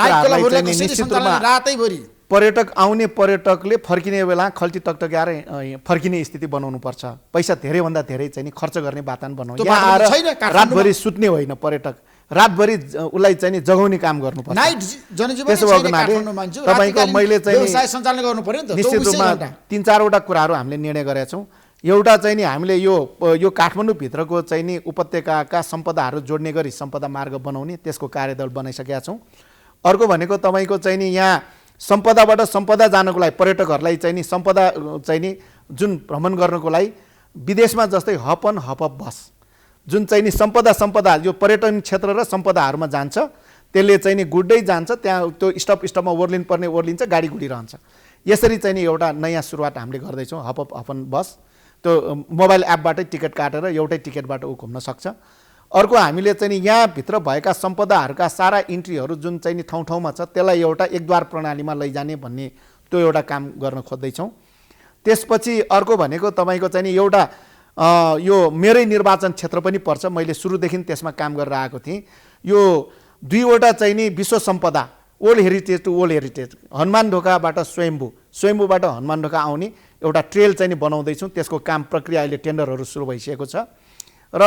पर्यटक आउने पर्यटकले फर्किने बेला खल्ती तकतक आएर फर्किने स्थिति बनाउनुपर्छ। पैसा धेरैभन्दा धेरै चाहिँ नि खर्च गर्ने वातावरण बनाउनु। यहाँ आएर रातभरि सुत्ने होइन, पर्यटक रातभरि उसलाई चाहिँ नि जगाउने काम गर्नुपर्छ। त्यसो भएको हुनाले तपाईँको मैले चाहिँ निश्चित रूपमा तीन चारवटा कुराहरू हामीले निर्णय गरेका छौँ। एउटा चाहिँ नि हामीले यो काठमाडौँभित्रको चाहिँ नि उपत्यकाका सम्पदाहरू जोड्ने गरी सम्पदा मार्ग बनाउने त्यसको कार्यदल बनाइसकेका छौँ। अर्को भनेको तपाईँको चाहिँ नि यहाँ सम्पदाबाट सम्पदा जानको लागि पर्यटकहरूलाई चाहिँ नि सम्पदा चाहिँ नि जुन भ्रमण गर्नको लागि विदेशमा जस्तै हप अन हप अप बस जुन चाहिँ नि सम्पदा यो पर्यटन क्षेत्र र सम्पदाहरूमा जान्छ, त्यसले चाहिँ नि गुड्दै जान्छ, त्यहाँ त्यो स्टपमा ओर्लिनु पर्ने ओर्लिन्छ, गाडी गुडिरहन्छ। यसरी चाहिँ नि एउटा नयाँ सुरुवात हामीले गर्दैछौँ। हप अन बस त्यो मोबाइल एपबाटै टिकट काटेर एउटै टिकटबाट ऊ घुम्न सक्छ। अर्को हामीले चाहिँ नि यहाँभित्र भएका सम्पदाहरूका सारा इन्ट्रीहरू जुन चाहिँ नि ठाउँ ठाउँमा छ त्यसलाई एउटा एकद्वार प्रणालीमा लैजाने भन्ने त्यो एउटा काम गर्न खोज्दैछौँ। त्यसपछि अर्को भनेको तपाईँको चाहिँ नि एउटा यो मेरै निर्वाचन क्षेत्र पनि पर्छ, मैले सुरुदेखि त्यसमा काम गरेर आएको थिएँ। यो 2वटा चाहिँ नि विश्व सम्पदा world heritage to world heritage हनुमान ढोकाबाट स्वयम्भूबाट हनुमान ढोका आउने एउटा ट्रेल चाहिँ नि बनाउँदैछौँ। त्यसको काम प्रक्रिया अहिले टेन्डरहरू सुरु भइसकेको छ र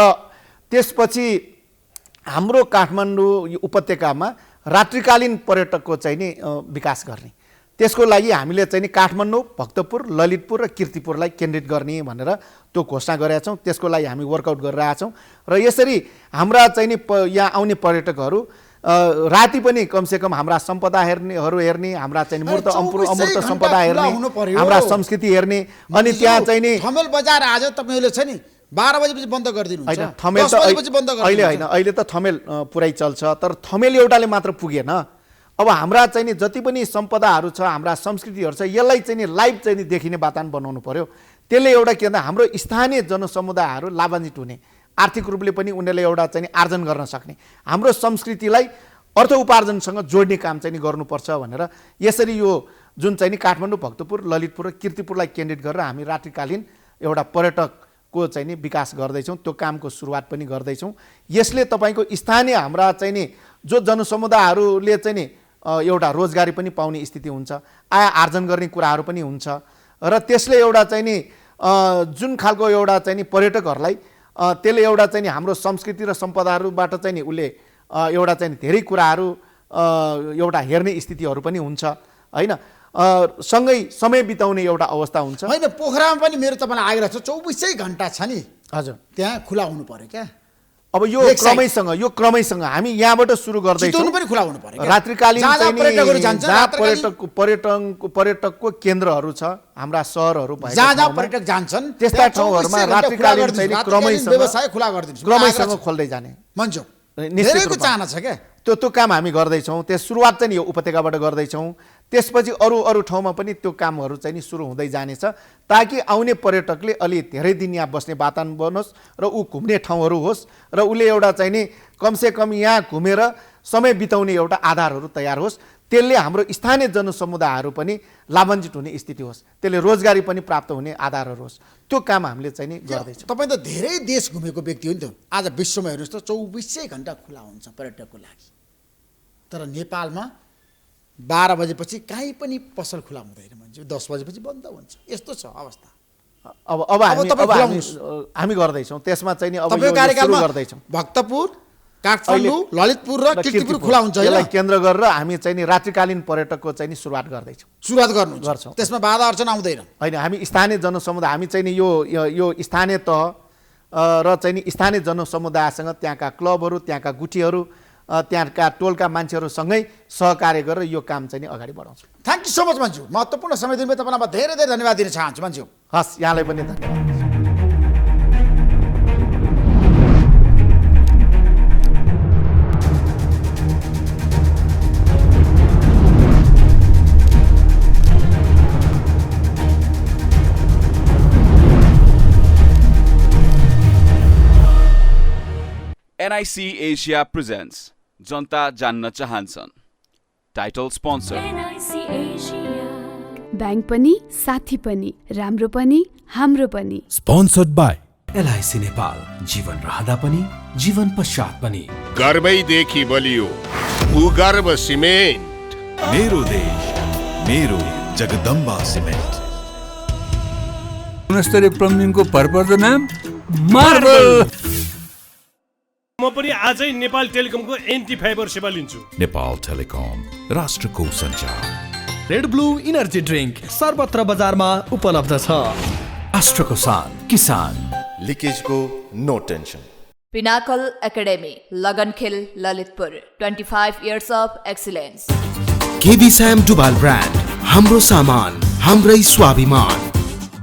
त्यसपछि हाम्रो काठमाडौँ उपत्यकामा रात्रिकालीन पर्यटकको चाहिँ नि विकास गर्ने, त्यसको लागि हामीले चाहिँ नि काठमाडौँ, भक्तपुर, ललितपुर र कीर्तिपुरलाई केन्द्रित गर्ने भनेर त्यो घोषणा गरेका छौँ। त्यसको लागि हामी वर्कआउट गरिरहेका छौँ र यसरी हाम्रा चाहिँ नि यहाँ आउने पर्यटकहरू राति पनि कमसेकम हाम्रा सम्पदा हेर्ने, हाम्रा चाहिँ मूर्त अमूर्त सम्पदा हेर्ने, हाम्रा संस्कृति हेर्ने। अनि त्यहाँ चाहिँ नि थमेल बजार आज तपाईँले छ नि 12 बजेपछि बन्द गरिदिनुहुन्छ। होइन, थमेल त अहिले होइन, अहिले त थमेल पुरै चल्छ, तर थमेल एउटाले मात्र पुगेन। अब हाम्रा चाहिँ नि जति पनि सम्पदाहरू छ, हाम्रा संस्कृतिहरू छ, यसलाई चाहिँ नि लाइभ चाहिँ नि देखिने वातावरण बनाउनु पर्यो। त्यसले एउटा के भन्दा हाम्रो स्थानीय जनसमुदायहरू लाभान्वित हुने, आर्थिक रूपले पनि उनीहरूले एउटा चाहिँ नि आर्जन गर्न सक्ने, हाम्रो संस्कृतिलाई अर्थ उपार्जनसँग जोड्ने काम चाहिँ नि गर्नुपर्छ भनेर यसरी यो जुन चाहिँ नि काठमाडौँ, भक्तपुर, ललितपुर र कीर्तिपुरलाई केन्द्रित गरेर हामी रात्रिकालीन एउटा पर्यटकको चाहिँ नि विकास गर्दैछौँ। त्यो कामको सुरुवात पनि गर्दैछौँ। यसले तपाईँको स्थानीय हाम्रा चाहिँ नि जो जनसमुदायहरूले चाहिँ नि एउटा रोजगारी पनि पाउने स्थिति हुन्छ, आय आर्जन गर्ने कुराहरू पनि हुन्छ र त्यसले एउटा चाहिँ नि जुन खालको एउटा चाहिँ नि पर्यटकहरूलाई त्यसले एउटा चाहिँ नि हाम्रो संस्कृति र सम्पदाहरूबाट चाहिँ नि उसले एउटा चाहिँ धेरै कुराहरू एउटा हेर्ने स्थितिहरू पनि हुन्छ होइन, सँगै समय बिताउने एउटा अवस्था हुन्छ। होइन, पोखरामा पनि मेरो तपाईँलाई आइरहेको छ, 24 घण्टा छ नि। हजुर, त्यहाँ खुला हुनु पर्यो क्या। अब यो क्रमैसँग हामी यहाँबाट सुरु गर्दैछौँ। रात्रिकालीन पर्यटकको केन्द्रहरू छ, हाम्रा सहरहरू भएका जहाँ पर्यटक जान्छन् त्यस्ता ठाउँहरूमा रात्रिकालीन चाहिँ क्रमैसँग खोल्दै जाने निश्चित चाहना छ क्या। त्यो काम हामी गर्दैछौँ। त्यस सुरुवात चाहिँ यो उपत्यकाबाट गर्दैछौँ। त्यसपछि अरू अरू ठाउँमा पनि त्यो कामहरू चाहिँ नि सुरु हुँदै जानेछ ताकि आउने पर्यटकले अलि धेरै दिन यहाँ बस्ने वातावरण बनोस् र ऊ घुम्ने ठाउँहरू होस् र उसले एउटा चाहिँ नि कमसेकम यहाँ घुमेर समय बिताउने एउटा आधारहरू तयार होस्। त्यसले हाम्रो स्थानीय जनसमुदायहरू पनि लाभान्वित हुने स्थिति होस्, त्यसले रोजगारी पनि प्राप्त हुने आधारहरू होस्। त्यो काम हामीले चाहिँ नि गर्दैछौँ। तपाईँ त धेरै देश घुमेको व्यक्ति हो नि त। आज विश्वमा हेर्नुहोस् त 24 घण्टा खुला हुन्छ पर्यटकको लागि, तर नेपालमा 12 बजेपछि कहीँ पनि पसल खुला हुँदैन, मान्छे 10 बजेपछि बन्द हुन्छ। यस्तो छ अवस्था। अब हामी गर्दैछौँ त्यसमा चाहिँ नि अब तपाईँ कार्यकालमा गर्दैछौँ। भक्तपुर, काठमाडौँ, ललितपुर र कीर्तिपुर खुला हुन्छ। यसलाई केन्द्र गरेर हामी चाहिँ नि रात्रिकालीन पर्यटकको चाहिँ नि सुरुवात गर्दैछौँ। सुरुवात गर्छौँ, त्यसमा बाधा अर्चना आउँदैन। होइन, हामी स्थानीय जनसमुदाय, हामी चाहिँ नि यो स्थानीय तह र चाहिँ नि स्थानीय जनसमुदायसँग त्यहाँका क्लबहरू, त्यहाँका गुठीहरू, त्यहाँका टोलका मान्छेहरूसँगै सहकार्य गरेर यो काम चाहिँ नि अगाडि बढाउँछौँ। Thank you so much Manju. महत्त्वपूर्ण समय दिनुभयो, तपाईँलाई धेरै धेरै धन्यवाद दिन चाहन्छु मन्जु। हस्, यहाँलाई पनि धन्यवाद। NIC Asia presents जनता जान्न चाहन्छन्। Title sponsor NIC Asia. Bank पनि साथी पनि राम्रो पनि हाम्रो पनि। स्पोन्सर्ड बाई LIC नेपाल, जीवन रहँदा पनि जीवन पश्चात पनि। गर्वैदेखि बलियो भूगर्भ सिमेन्ट। मेरो देश मेरो जगदम्बा सिमेन्ट। गुणस्तरीय प्लम्बिङको भरपर्दो नाम मार्बल। म पनि आजै नेपाल टेलिकमको एन्टी फाइबर सेवा लिन्छु। नेपाल टेलिकम, राष्ट्रको सञ्चार। रेड ब्लू इनर्जी ड्रिङ्क सर्वत्र बजारमा उपलब्ध छ। अस्ट्रको सान किसान। लिकेजको no tension. Pinnacle academy, Lagankhel, Lalitpur. 25 years of excellence. KB Shyam Dubhal brand, हाम्रो सामान हाम्रै स्वाभिमान।